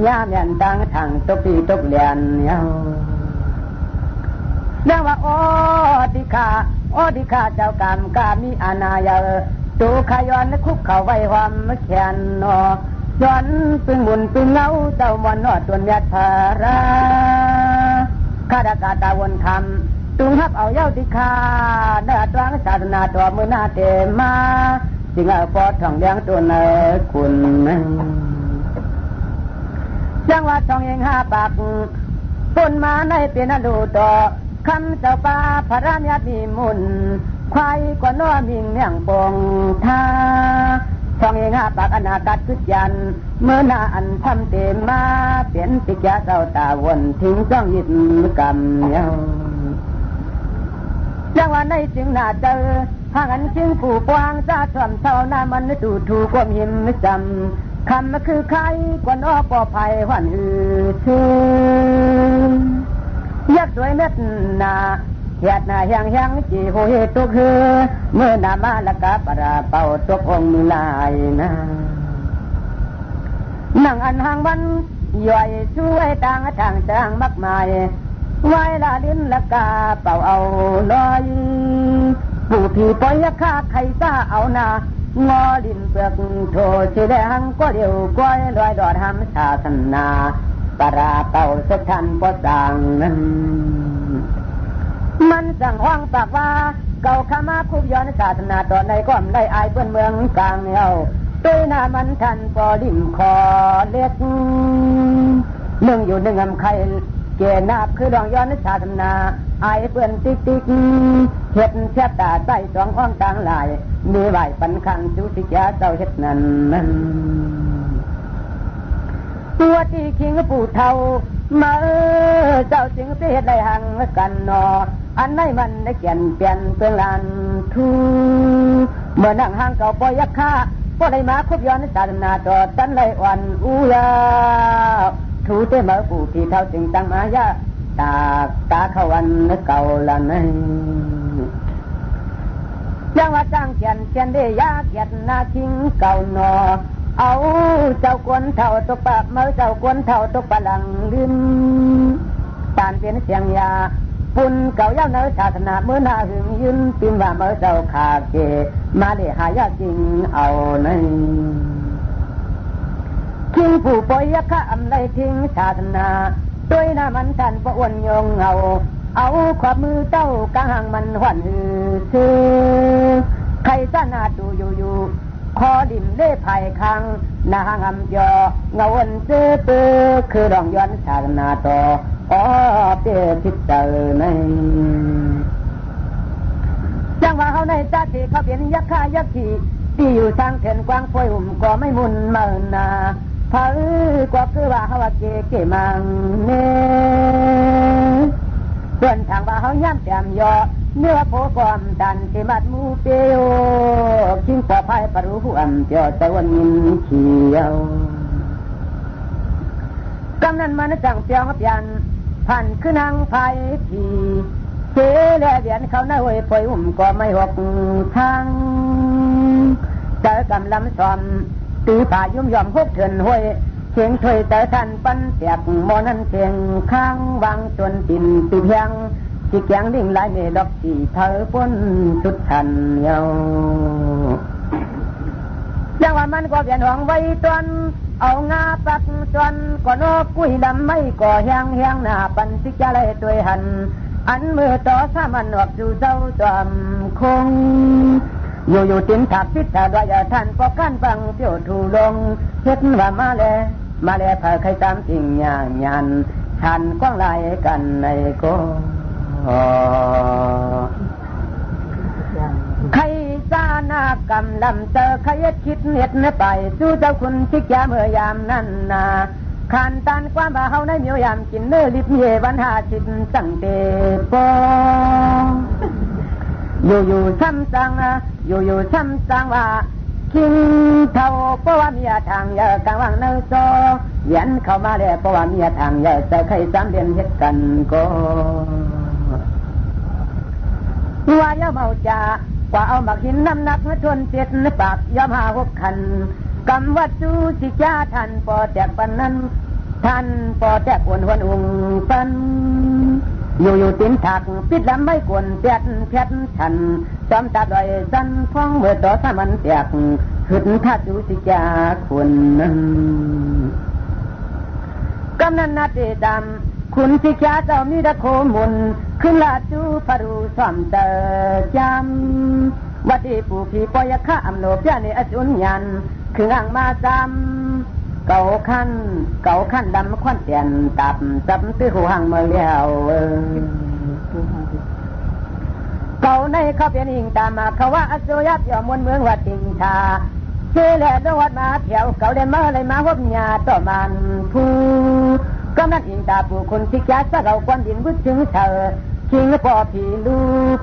ยามยันตังทางตกปีตกเลียนเย้าเรียกว่าโอดิคาเจ้ากรรมกามีอานายตูขยอนคุกเข่าไว้ความแขนนอย้อนปึงบุญปึงเงาเจ้ามอนนอดตัวยาธาราข้าดากาตาวนคำตุงฮับเอาเย้าดิคาเนื้อตรังศาสนาตัวมือนาเตมาจึงเอาปอดท่องเลี้ยงตัวเนคุณจังว่าท่องเองหาปากปุ่นมาในเปียนดูต่อคำเจ้าป่าพระราญาติมุนควายกว่าน้อมิงเมี่ยงปงท่าท่องเองหาปากอนาคตทุกยันเมื่อนาอันทำเต็มมาเปลี่ยนติจาเจ้าตาวนทิ้งจ้องยิดกรรมเย้าจังว่าในจึงน่าเจอหากันจึงผู้กว้างจะสวมเท่าหน้ามันดูถูกความหิมจำคำคือใครกว่านอปอภัยหวันชื่อยักษ์สวยเม็ดนาเหตุนาแห้งจีโหเหตุตุกคือเมื่อนามาละกะปราเป่าตุกองมือลายนะนั่งอันห่างวันย่อยช่วยต่างทางต่างมากมายไว้ละลิ้นละกาเป่าเอาลอยผู้ที่ปล่อยค่าไข่ซ่าเอานางอลิ้นเปลือกโถสีแดงก็เดียวก้อยลอยดอดหำชาสนาปราเป่าสักทันปอสางนั้นมันสั่งห้องปากว่าเก่าขามาคุบย้อนศาสนาต่อในก้อมได้อายเพื่อนเมืองกลางเอาด้วยหน้ามันทันปอลิ่มคอเล็กหนึ่งอยู่หนึ่งอำไข่เกนาบคือดองย้อนศาสนาไอเปื่อนติ๊กเห็ดแช่ตาใส่สองห้องต่างหลายมีไหวปันคังจุติแก่เจ้าเห็ดนั้นตัวที่คิงปู่เท่ามาเจ้าจึงเสียได้หังกันนออันไหนมันได้เขียนเปลี่ยนเปลืองลานทูเมื่อนั่งห้างเก่าปอยค่าก็ได้มาคุบย้อนศาสนาต่อตันเลยอ่อนอุยาทูเตมาปู่ที่เท่าจึงตั้งมายาตาเขาวันเก่าละนั่นยังว่าจ้างเขียนได้ยาเขียนนาทิ้งเก่านอเอาเจ้ากวนเท่าตกปะเมื่อเจ้ากวนเท่าตกปะหลังลืมตานเป็นเสียงยาปุ่นเก่าเย้าเนื้อศาสนาเมื่อนาหึงยืนปิมว่าเมื่อเจ้าขาเกมาได้หายาจริงเอาในทิ้งผู้ปล่อยข้าอำไรทิ้งศาสนาด้วยน้ามันทันปะอ้วนยงเอาความมือเต้ากลางมันหวันซื้อใครสนาดูอยู่คอ ดิมเล่ไผ่คังนางำเจาะเงาวนเสื้อปือคือรองย้อนชานาโตอ๋อเปียทิศเจอในจังว่าเขาในตาที่เขาเป็นยักษ์ข้ายักษ์ขี่ที่อยู่ทางเถินกว้างพวยหุ่มก็ไม่มุนเมินนาพะก็คือว่าเขาว่าเก๋มังเน่ส่วนทางว่าเขาย่ำแจ่มยอเนื้อโผความดันที่มัดมูเปียวคิงปอภัยปรุหัวเจียวตะวันยินเขียวกำนันมันจังเปียวเปียนพันคือนางไผ่ผีเสียและเดียนเขาหน้าหวยปล่อยหุ่มก็ไม่หกทางเจอกำลำซอมตีผ่ายุ่มยอมพกเถินหวยเชียงถอยแต่ท่านปั้นเสียกมอนันเชียงข้างวางจนตินตีเพียงที่แกงดิ่งลายเมดอกที่เธอพ้นสุดทันเยาอย่างว่ามันก็เปลี่ยนหวังไว้ตอนเอางาปักจนก็นกกุ้ยดำไม่ก่อแหงหน้าปันสิจะเลยตัวหันอันมือต่อสามันออกสู่เจ้าจอมคงอยู่ตินถับพิษาด้วยท่านก็กันฟังเที่ยวถูลงเฮ็ดว่ามาแลเผาใครตามจริงอย่างยันฉันกว้างลายกันในก็ใครซานากำลำเจอใครคิดเน็ดไปสู้เจ้าคุณชิกยาเมื่อยามนั้นนาขันตันความว่าเฮาในเมียวยามกินเนื้อลิบเยวันหาจิตสังเตปอยู่ซ้ำสังอยู่ซ้ำสังว่าคิงเท่าเพราะว่ามีทางเยอะกลางวังเนื้อโซเย็นเข้ามาแล้วเพราะว่ามีทางเยอะจะใครสามเดือนเฮ็ดกันก็ว่าอย่าเมาจ่ากว่าเอาหมักหินน้ำหนักทวนเจ็ดปากย่อมหาหกขันกำวัดจูสิจ้าท่านปอแจกปันนั้นท่านปอแจกวนหัวอุ่งปันอยู่ตินถักปิดลำไม่กวนเปียดฉันจอมตาดอยสันพ้องเมื่อต่อสามันแตกขึ้นท่าจูสิจ้าคนนั้นกำนันนาเตดำคุณสิจ้าเจ้ามีตะโคมุนขึ้นลาจูปรูซ้อมเตอจำวัดที่ปู่ผีปอยข้าอำโนเปียในอจุนยันคืออ่างมาจำเก่าขั้นดำควันเตียนตับจับตื้อหูหังมาเลี้ยวเก่าในเขาเป็นหิงตามมาเขาว่าอโศยับยอมวนเมืองวัดติงชาเชื่อแหล่ดวัดมาเที่ยวเก่าเดินมาเลยมาพบญาต่อมันผู้กำนันอิงตาผู้คนสิกยาสะเราควันดินวุ้ถึงเธอคิงปอผีลู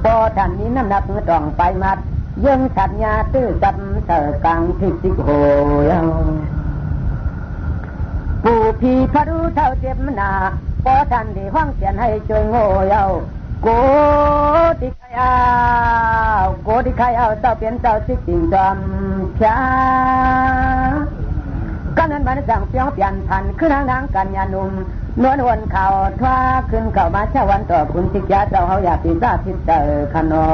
ปอท่านนี้น้ำหนักต้องไปมัดยังสัญญาตื้อจับเธอกลางที่สิโหยปู่พี่พระรู้เท่าเจ็บมนาพอท่านที่ห้องเสียนให้ช่วยโง่เยาโกติใครเอาเจ้าเปลี่ยนเจ้าสิจริงจอมชาก็นั้นมันสั่งเพียงเปลี่ยนพันคือนางกันยานุ่มนวลวนเข่าทว่าขึ้นเข้ามาเช้าวันต่อคุณสิกยาเจ้าเขาอยากพิซาทิศเจอขนอ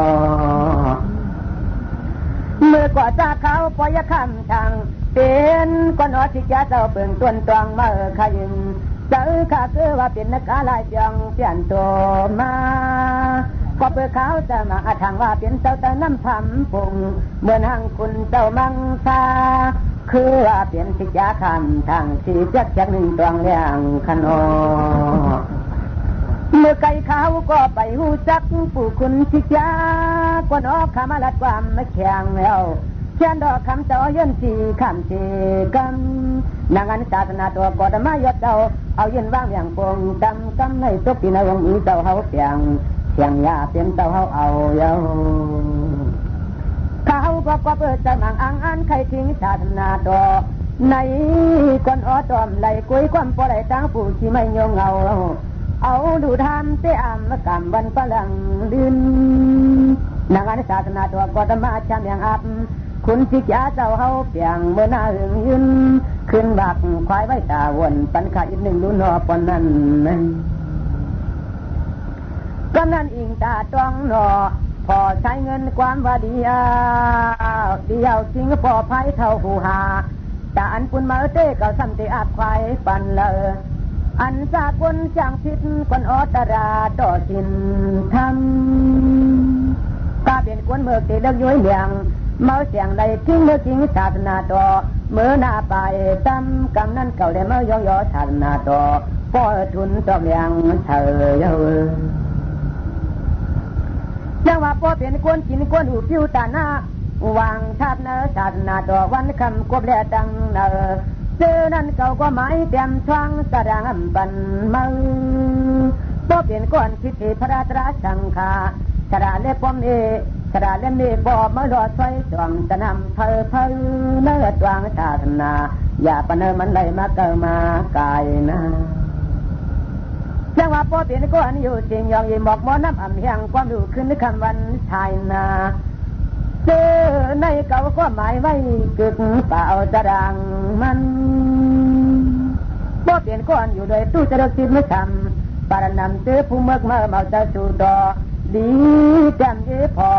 เมื่อกว่าจะเขาปอยคำทางเป็นก้อนอสิกยาเจ้าเปิ่งต้นตวงมาขยิงเจอข้าคือว่าเป็นนักลายเพียงเปลี่ยนตัวมาก็เปิดเขาจะมาทางว่าเป็นเจ้าแต่น้ำพำปุ่งเมื่อนั่งคุณเจ้ามังซาคือว่าเป็นสิกยาคำทางที่จักหนึ่งตวงเลี้ยงขนอเมื่อไก่เขาก็ไปหูจักผู้คุณสิกยาก้อนอขามาลัดความไม่แข็งแล้วเช่นดอกคำเจ้าเย็นสีคำสีกันนางอันศาสนาตัวกอดมายดเจ้าเอาเย็นว่างอย่างปงดำกำในตกปีนวงอีเจ้าเฮาเสียงยาเป็นเจ้าเฮาเอาเยาเขาก็เปิดใจมังอันใครทิ้งศาสนาตัวในก้อนออตอมไหลกุยความปอไหลตั้งผู้ที่ไม่ยงเอาดูทำเสียมกำวันฝรั่งดินนางอันศาสนาตัวกอดมาชามอย่างอับคุณสิกยาเจ้าเฮาเปียงเมื่อหน้าหึงยืนขึ้นบักควายไว้ตาวนปันขาอีกหนึ่งลุ้นอปนนั้นก็นั่นอิงตาต้องหนอพอใช้เงินความว่าเดียวจริงพอไพ่เท่าหูหาแต่อันปุ่นมาเต้ก็ซ้ำเตอาบควายปันเลยอันสากลจางพิษคนอตราต่อสินทำกาเป็นกวนเมือกเตเลิกย้อยเหลียง เมาเสียงใดทิ้งเมื่อทิ้งศาสนาต่อเมื่อหน้าไปตำกำนั้นเก่าเลยเมื่อยอยศาสนาต่อป้อทุนตอบเลี้ยงเธอยังว่าป้อเป็นคนกินคนหูผิวตาหน้าวางชาติเนอศาสนาต่อวันคำกบแลดังเนอเจอนั้นเก่าก็หมายเต็มช่างแสดงบันมึงป้อเป็นคนคิดที่พระราตราสังฆาชราเล็บป้อมเอชราเล่มนี้บ่มาหลอดไฟจอมจะนำเพอเนื้อตวางศาสนาอย่าปนเนมันไหลมาเกิดมากายนะยังว่าป้อเป็นคนอยู่จริงยองยีหมอกหมอน้ำอ่ำเฮียงความรู้ขึ้นคำวันชายนาเจอในเก่าก็หมายไว้กึกเปล่าจะดังมันป้อเป็นคนอยู่โดยตู้จะเลิกคิดไม่ทำปารนำเจอผู้เมื่อเมาจะสู่ดอดีแจ่มเย่พอ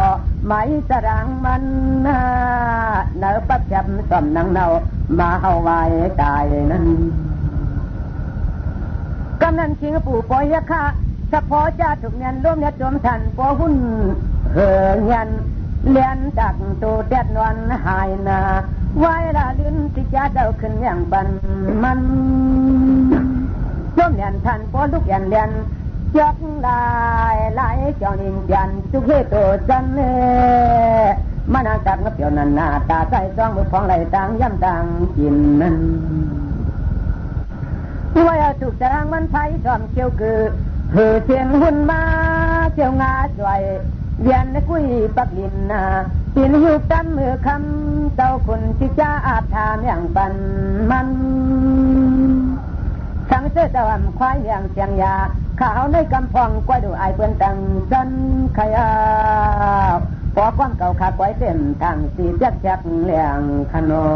ไหมจรังมันเนื้อปับจับสมนังเนามาเอาไว้ตายนั้นกำนันชิงปู่ปอยค่ะเฉพาะจะถูกเงินร่วมเนี่ยจมทันปอหุ่นเงินเลียนจากตูเด็ดนวลหายนาไว้ละลิ้นที่จะเดาขึ้นอย่างบันมันร่วมเงินทันปอลูกเงินเลียนยกได้หลายเจ้านินยันทุกเหตุจันเล่มานาจักนับเปียวนันนาตาใจจ้องมือฟองไหลต่างย่ำต่างกินนั้นว่าถูกจางมันไผ่ชอมเชี่ยวคือเทียนหุ่นมาเชี่ยวงาสวยเวียนกุ้ยปักลินนาปีนหิวตั้มมือคำเจ้าคนที่จะอาบทามอย่างปันมันสังเสตวำควายอย่างเสียงยาขาวในกำพองกวยดูไอเปื่อนตังจันขยาพอความเก่าขากวยเต็มทางสีจักเลี้ยงขนอ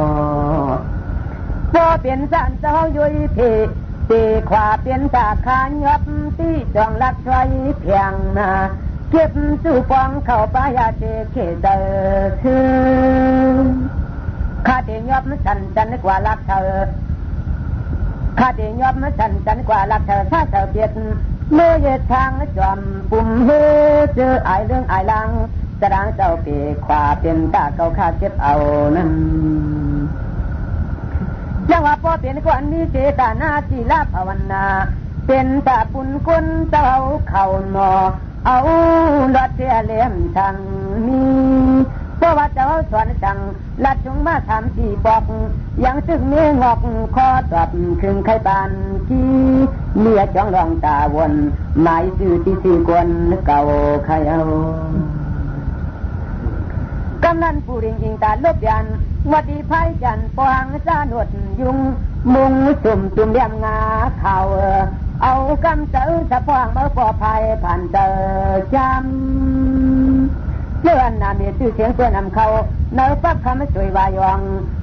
พอเปลี่ยนสันเจ้ายุยพีตีขวาเปลี่ยนตาขานยับตีจองลักไว้เพียงนาเก็บสู่ปองเข้าปายาเจเขเตอคือข้าเดียบมันสันจันกว่าลักเธอข้าเดียบมันสันจันกว่าลักเธอถ้าเธอเบียดเมื่อเยทางจอมปุ่มเฮเจอไอเรื่องไอลังจะดังเจ้าปีขวาเปลี่ยนตาเก่าข้าเจ็บเอานั้นยังว่าพอเป็นคนมีเจตนาที่ลาภาวนาเป็นตาปุนคนเจ้าเข่าหนอเอาลอดเสียเลี้ยมทางนี้เพราะว่าเจ้าสอนจังลัดจงมาทำที่บอกยังซึ่งเนื้องอกคอตอบครึ่งไข่บานที่เมียจ้องรองตาวนหมายสื่อที่สี่คนเก่าใครเอากำนันผู้ริงอิงตาลบยันวัดดีไพ่จันปางจานวดยุงมุงสุ่มจุ่มเลี้ยมงาข่าวเอากำเจอสะพางเมื่อปอภัยผ่านเจอจำเลื่อนนามีชื่อเสียงเพื่อนำเขาเนื้อปักคำช่วยวายอง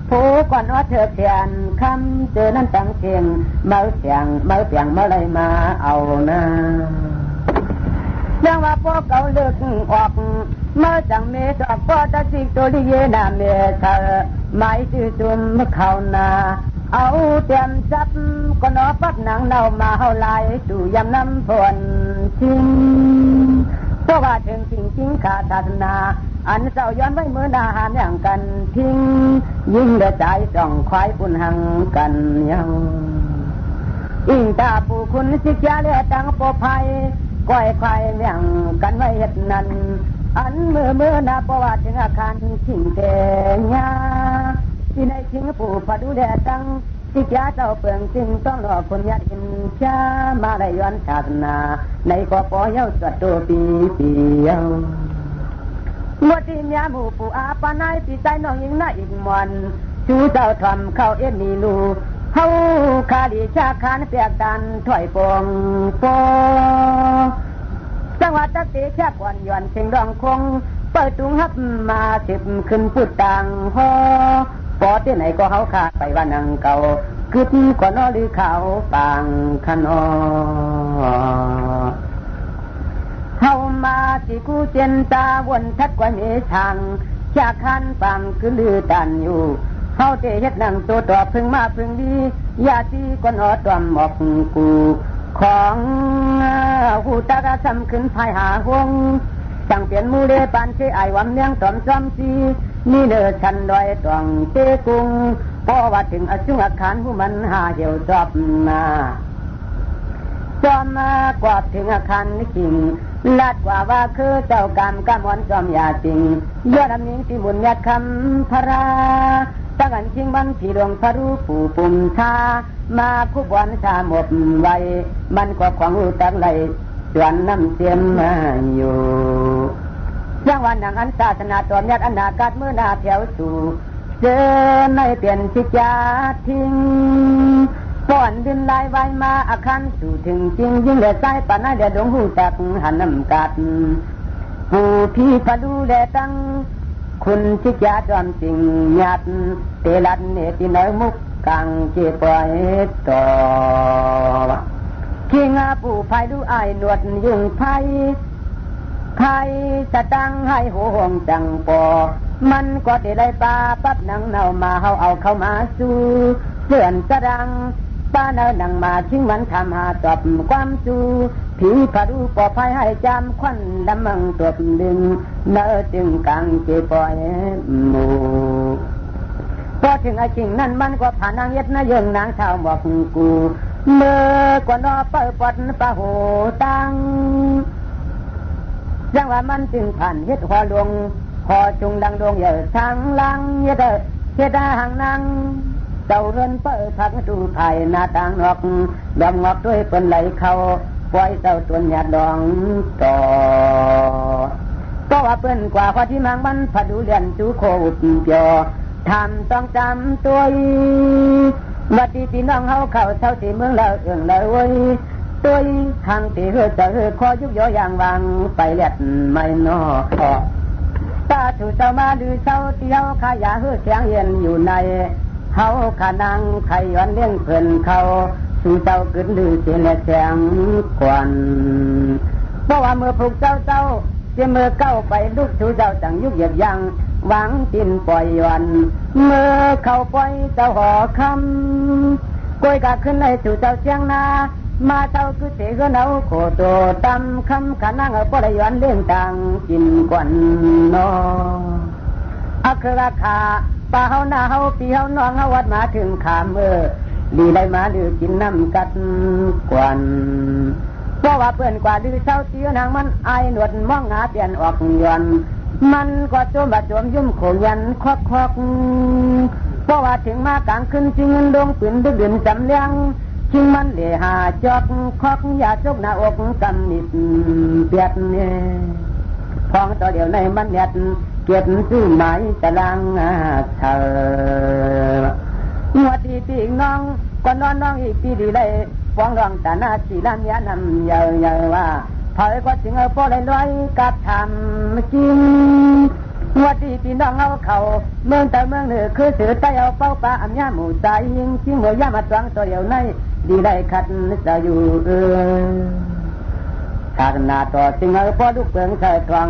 ผู้ก่อนว่าเธอเพียนคำเจอนั้นตั้งเสียงเมื่อเสียงเมื่อไรมาเอานะยังว่าพวกเขาเลือกออกเมื่อจังเมตอกก็จะสิตัวดิเยนาเมเธอหมายชื่อจุ่มเขานาเอาเตรียมจับก็นอปักหนังเรามาเฮาลายสู่ยำน้ำฝนทิ้งเพราะว่าถึงจริงขาดศาสนาอันเจ้าย้อนไว้เมื่อนาหารอย่างกันทิ้งยิ่งเดือดใจจ้องควายปุ่นหังกันยังอิงตาผู้คุณสิกยาเลือตังปอภัยก้อยควายเลี้ยงกันไว้เหตุนั้นอันเมื่อนาประวัติถึงอาคารทิ้งเตียงที่ในชิงผู้พดูแลตั้งสิกยาเจ้าเปลืองจึงต้องรอคนยัดอินชามาได้ย้อนชาตินาในกอปอเย้าสัตว์ตัวปีเดียววัดที่มีหมู่ผู้อาปานายปีใจน้องยิงหน้าอีกมันชูเจ้าทำเข้าเอ็นนีลูเฮาคาดีชาคานเปียกดันถอยปองปอจังหวัดตะเกียแค่ก่อนย้อนเสียงร้องคงเปิดตุงฮับมาสิบขึ้นพูดต่างฮอปอที่ไหนก็เขาขาดไปว่านังเก่าคือที่ก่อนนอหรือเขาปางขนอเฮามาสิกูเจนตาวนทัดกว่าเมช่างจากขันปังคือลือดันอยู่เฮาเตเฮ็ดนั่งตัวต่อพึ่งมาพึ่งดียาสีก่อนนอตอมออกกูของหูตากระซำขึ้นภายหาหงจังเปลี่ยนมูเลปานเชไอวำเนียงตอมซ้ำซี นี่เด้อฉันดอยตองเตกุงพอว่าถึงอสุอาคารผู้มันหาเหี่ยวจอบมาจอมมากว่าถึงอาคารนี่จริงลาดกว่าว่าคือเจ้ากรรมกำวันจอมยาจริงยอดมิงที่บุญยัดคำพระตั้งอันจริงบันที่ดวงพระรูปูปุ่มชามาคุบวันชาหมดไว้มันกว่าของอุตักไหลจวนน้ำเสียมมาอยู่จังวันนังอันศาสนาตัวยัดอนาคตเมื่อนาแถวสู่เจอในเปลี่ยนชิจาทิ้งก่อนดินลายไว้มาอาคันสู่ถึงจริงยิ่งเหลือใจป่านเดือดงหูตักหันน้ำกัดผู้พี่พดูแลตั้งคุณชิจาจอมจริงหยัดเตลัดเนติเนมุกกังเจ็บปอยต่อขี้งาผู้ภัยดูอายหนวดยุ่งไภัยจะตั้งให้หัวห่วงจังปอมันก็ได้ไล่ปลาปั๊บนังเนามาเฮาเอาเข้ามาสู่เสื่อนสะดังป้าเนาหนังมาชิงมันทำหาตอบความจูผีผาดูปลอดภัยให้จำควันดำมังตัวดึงเนอจึงกังเจ็บปอยหมูพอถึงไอ้จริงนั่นมันก็ผ่านนางเย็ดนะเยิงนางชาวบอกกูเมื่อกว่านอเปิดปอดปะโหตังจังว่ามันจึงผ่านเฮ็ดหัวลวงพอจุงดังดวงเหยื่อทางลังเฮ็ดหางนางเจ้าเรือนเปิดพักดูภายหน้าต่างนอกดำงอกด้วยเปิ้นไหลเข้าปล่อยเจ้าตัวหยาดองต่อก็ว่าเปิ้นกว่าข้อที่มังมันผดูเรียนจูโควิดเปียวทำต้องจำตัววัดที่พี่น้องเฮาเข้าเท่าที่เมืองเราเอื้องเราเว้ยตัวทางที่เฮือจะเฮือคอยุกย่ออย่างวางไปเลียดไม่นอตาถูเจ้ามาดูเจ้าเที่ยวขายาเฮือเสียงเย็นอยู่ในเฮาขานังไขย้อนเลี้ยงเพิ่นเขาสู่เจ้ากึดลือเสียงและแสงกวนเพราะว่าเมื่อผูกเจ้าเจะเมื่อเก้าไปลูกสู่เจ้าจังยุกเหยียบยังหวังกินปล่อยวันเมื่อเข้าปล่อยเจ้าห่อคำกล้วยกะขึ้นในสู่เจ้าเชียงนามาเจ้าคือเสกเอาโคโตตำคำขานังเอาปล่อยวันเลี้ยงต่างกินกวนนออักราคาป่าเฮาหน้าเฮาปีเฮาน้องเฮาวัดมาถึงขามดีได้มาดื้อกินน้ำกัดกวนเพราะว่าเปื่อนกว่าดื้อเช้าเสียนางมันไอหนวดมองหาเปลี่ยนออกย้อนมันก็โจมบาดโจมยุ่มโขยันคอกเพราะว่าถึงมากลางคืนจึงเงินดงปืนดึกดื่นจำเลี้ยงจึงมันเหล่หาจอกคอกยาจกหน้าอกกำนิดเปียดเนี่ยพองต่อเดียวในมันเน็ดเก็บซื้อไม้ตะลังเธอหัวตีปีกน้องก็นอนน้องอีกปีดีได้ฟ้องร้องตาหน้าสีลำยานำเยอะว่าเผยก็ถึงเอาพอได้ร้อยกับทำจริงหัวตีปีน้องเอาเขาเมืองแต่เมืองเหนือคือเสือใต้เอาเป้าปลาอัญญาหมู่ใจยิงชิงหัวยามาตรังตัวเดียวในดีได้ขัดจะอยู่ทางนาต่อสิงพอลูกเปิงใส่ทอง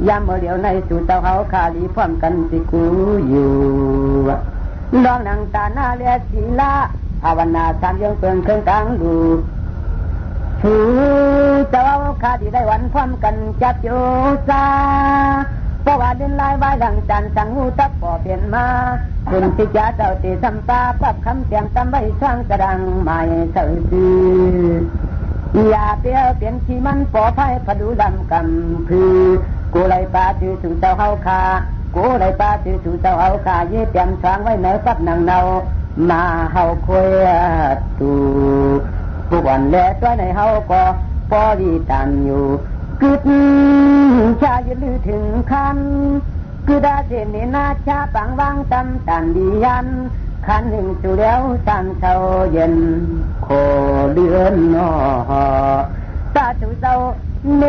ยามเมื่อเดียวในสู่เจ้าเขาคาลีพร้อมกันสิกูอยู่ลองนั่งตาหน้าเลียศีลาภาวนาสามยังเปิงเครื่องกลางดูถือเจ้าคาดีได้วันพร้อมกันจับโยซาเพราะว่าเดินลายไว้หลังจันสังหูตับป่อเปลี่ยนมาคุณสิจาเจ้าตีสัมปาปรับคำเสียงตำใบช่างกระดังไม่เสื่ออย่าเปลี่ยนที่มันปอไผ่ผดูดำกำพือกูไล่ปลาจื้อสู่เจ้าเฮาคากูไล่ปลาจื้อสู่เจ้าเฮาคาเยี่ยเตรียมช้างไว้เหนือกับนางเนามาเฮาคุยตูทุกวันแลตัวในเฮาก็พอดีตันอยู่กึดชายืนถึงคันคือดาเจนนาชาปังวังตำตันดียันขันหนึ่งสู่แล้วตันเช้าเย็นโคเดือนนอตาสู่เจ้าเน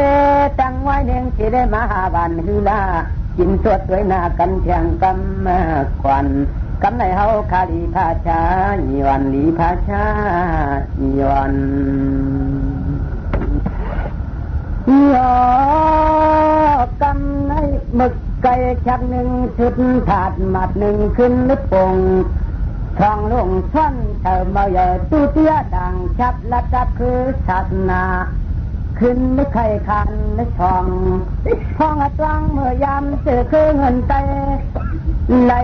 ตั้งไว้เน่งที่ได้มาหาบันฮือลากินสดด้วยหน้ากันเพียงกำควันกำในเฮาคาลีพาชาย้อนลีพาชาย้อนกำในหมึกไก่ชักหนึ่งชุดถาดหมัดหนึ่งขึ้นลึกปงทองลงช่อนเธอมาเยอะตู้เตี้ยดังชับละจับคือศาสนา ขึ้นไม่ใครคันไม่ช่องห้องอัดวังเมื่อยามเจอคือเงินใจไล่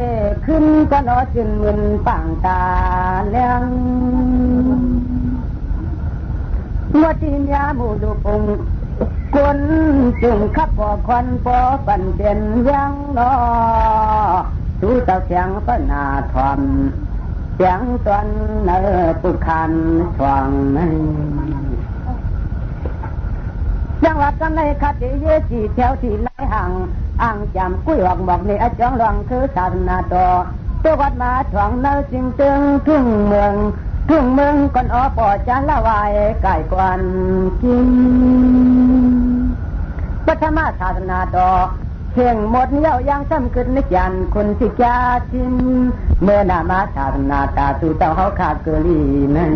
ขึ้นก็นอจึนมึนปังตาเลี้ยงเมื่อทีนยามูดูปุงกวนจึงขับพอควันพอปั่นเปลี่ยนยังนอสูเต่าเสียงก็นาทอมเสียงตอนเนื้อปุคันช่วงจังหวัดกันในคติเยจีแถวที่ไหลห่างอ่างจำกุ้ยออกบอกนี่อาจองรองคือศาสนาต่อตัววัดมาถ่วงเนื้อจึงตึงทุ่งเมืองก่อนปอจะละวายไก่กวนกินปัทมาศาสนาต่อเพ่งหมดเย้ายังซ้ำขึ้นนึกยันคุณสิจาชินเมื่อนามาศาสนาตาสู่เต้าเขาขาดเกลีนั่น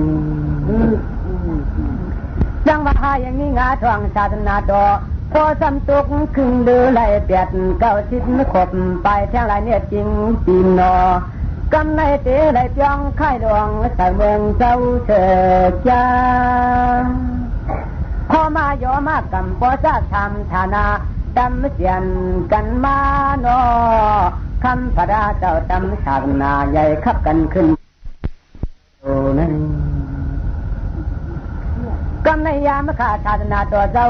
จังว่าหาอย่างนี้งาทองศาสนาต่อพอซ้ำตุกครึ่งเดือไหลเปียด90ไม่ครบไปแท่งไรเนี่ยจริงปีนอกำในเตะไหลเปียงค่ายดวงใส่เมืองเจ้าเถิดจ้าพอมาย่อมากำปอจะทำฐานะดำเสียนกันมาโนคำพระเจ้าดำศาสนาใหญ่ขับกันขึ้นโอ้นั่นกำในยามข้าศาสนาตัวเจ้า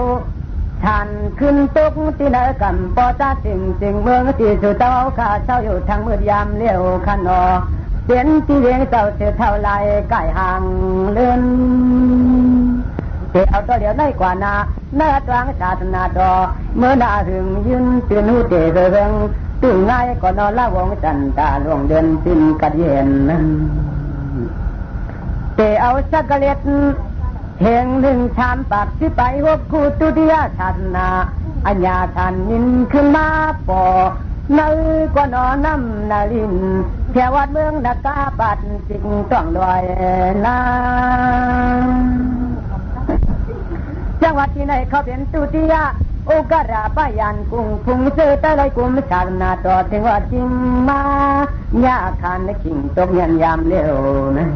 ท่านขึ้นตุกที่ไหนกันปอจ้าสิ่งเมืองที่สุดเต้าข้าเจ้าอยู่ทางมืดยามเลี้ยวขันนอเสียนที่เลี้ยงเจ้าเสียเท่าไรไก่ห่างเลื่อนเที่ยวตัวเดียวในกว่านาเนื้อตรังศาสนาดอเมื่อนาถึงยืนตื่นหูเตะเริงตื่นง่ายก็นอนละวงจันตาล่วงเดินสิ้นกัดเย็นเตะเอาสักเล็ดเฮงหนึ่งชามปากที่ไปหกคู่ตุติยาชาตินาอัญญาทันนินขึ้นมาปอนื้อก็นอนน้ำนาลินแถววัดเมืองนากาปัดสิ่งต้องลอยนาจังหวัดที่ไหนเขาเป็นตุติยาโอกาลาปายันกุ้งพุงเสือตะไลกุมชาตินาต่อถึงว่าจริงมาญาคันขิงตกยันยามเร็วนะ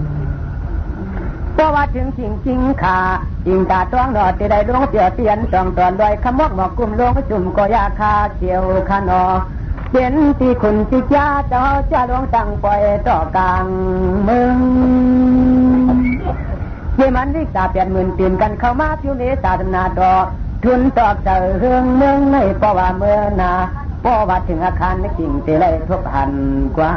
เพราะว่าถึงจริงขาจริงตาต้องดอดที่ได้ลงเสียเตียนสองตอนโดยขมอกหมอกกลุ่มลงจุ่มก็ยาคาเขียวขนอเป็นที่คุณสิจ้าเจ้าจะลงตั้งปล่อยต่อกลางเมืองที่มันริกตาเปลี่ยนหมื่นเปลี่ยนกันเข้ามาผิวเนศาสนาดอทุนตอกเจอเฮืองเมืองในเพราะว่าเมื่อนาเพราะว่าถึงอาคารไม่จริงที่ไรทุกหันกว่า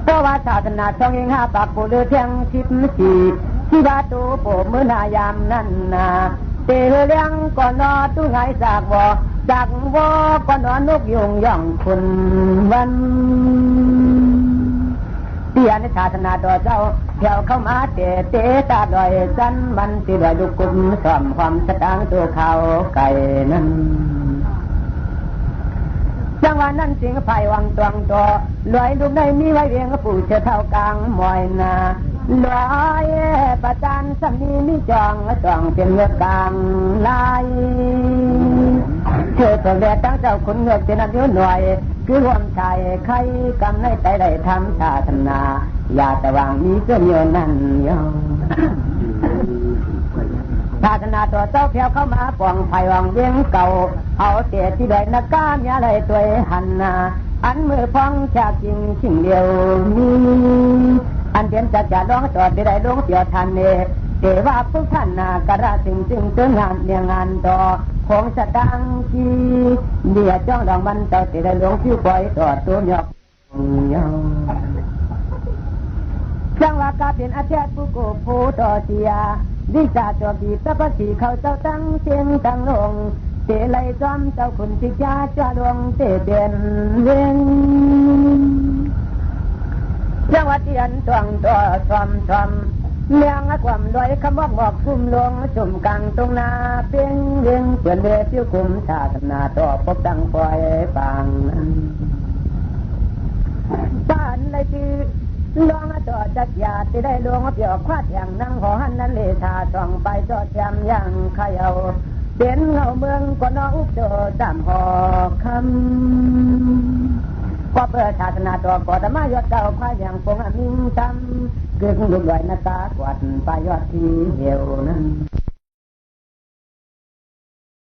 เพราะว่าศาสนาช่องเองหาปากปูเลือเทียงทิพย์สีที่บาตูโปเมื่อนายามนั่นนาเตะเลี้ยงก่อนนอตู้ไงจากวก่อนนอนนกยุงย่องคุณวันเตียนศาสนาต่อเจ้าเที่ยวเข้ามาเตะตาดอยสันมันตีดอยดุกุมสอมความสตางตัวเขาไก่นั้นจังหวะนั้นสิงไผ่วังตวงตัวลอยลูกในมีไว้เวียงปู่เชื่อเท่ากลางมอยนาลอยประจันสามีมีจองเป็นเงือกกลางลายเชื่อตัวแดดตั้งเจ้าขุนเงือกเจนันยุ่หน่วยคือรวมชายใครกำในใจได้ทำศาสนาอย่าแต่วางมีเสื้อเยอะนั่นยองศาสนาตัวเจ้าเพียวเข้ามาป่องไผ่วังเวียงเก่าเอาเสียที่ได้นักการยาเลยตัวหันนาอันมือพองจากจริงชิงเดียวนี้อันเดียนจะร้องจอดได้ลงเสียทันเนเทว่าพวกท่านนากระสิ่งจึงเตือนงานเลี้ยงงานต่อของสตังกีเดียจ้องดองมันเต่าได้ลงผิวปล่อยต่อตัวหยอกจังว่ากาเป็นอาเทียผู้โกผู้ต่อเสียดิจ่าตัวบีตะปะสีเขาเจ้าตั้งเสียงตั้งลงเตะไหลจอมเจ้าคุณสิจ้าจ้าดวงเตะเด่นเวียนจังหวัดเตียนตวงตัวทอมเลี้ยงความลอยขมอกบอกคุ้มลงจุ่มกลางตรงนาเพียงเลี้ยงเปลี่ยนเรือผิวคุมศาสนาต่อพบดังปล่อยฟังบ้านไรที่ลองต่อจักยาที่ได้ลวงเปี่ยวควาดอย่างนั่งหอหันนั้นเลชาส่องไปจอดแจมอย่างขยเอาเป็นเงาเมืองก็น้องอุกโจตามหอคำก็เปิดศาสนาตัวก่อธรรมายอดเก่าควายอย่างปงมิงทำเกิดลูกลอยนาตากวาดไปยอดที่เหี่ยวนั้น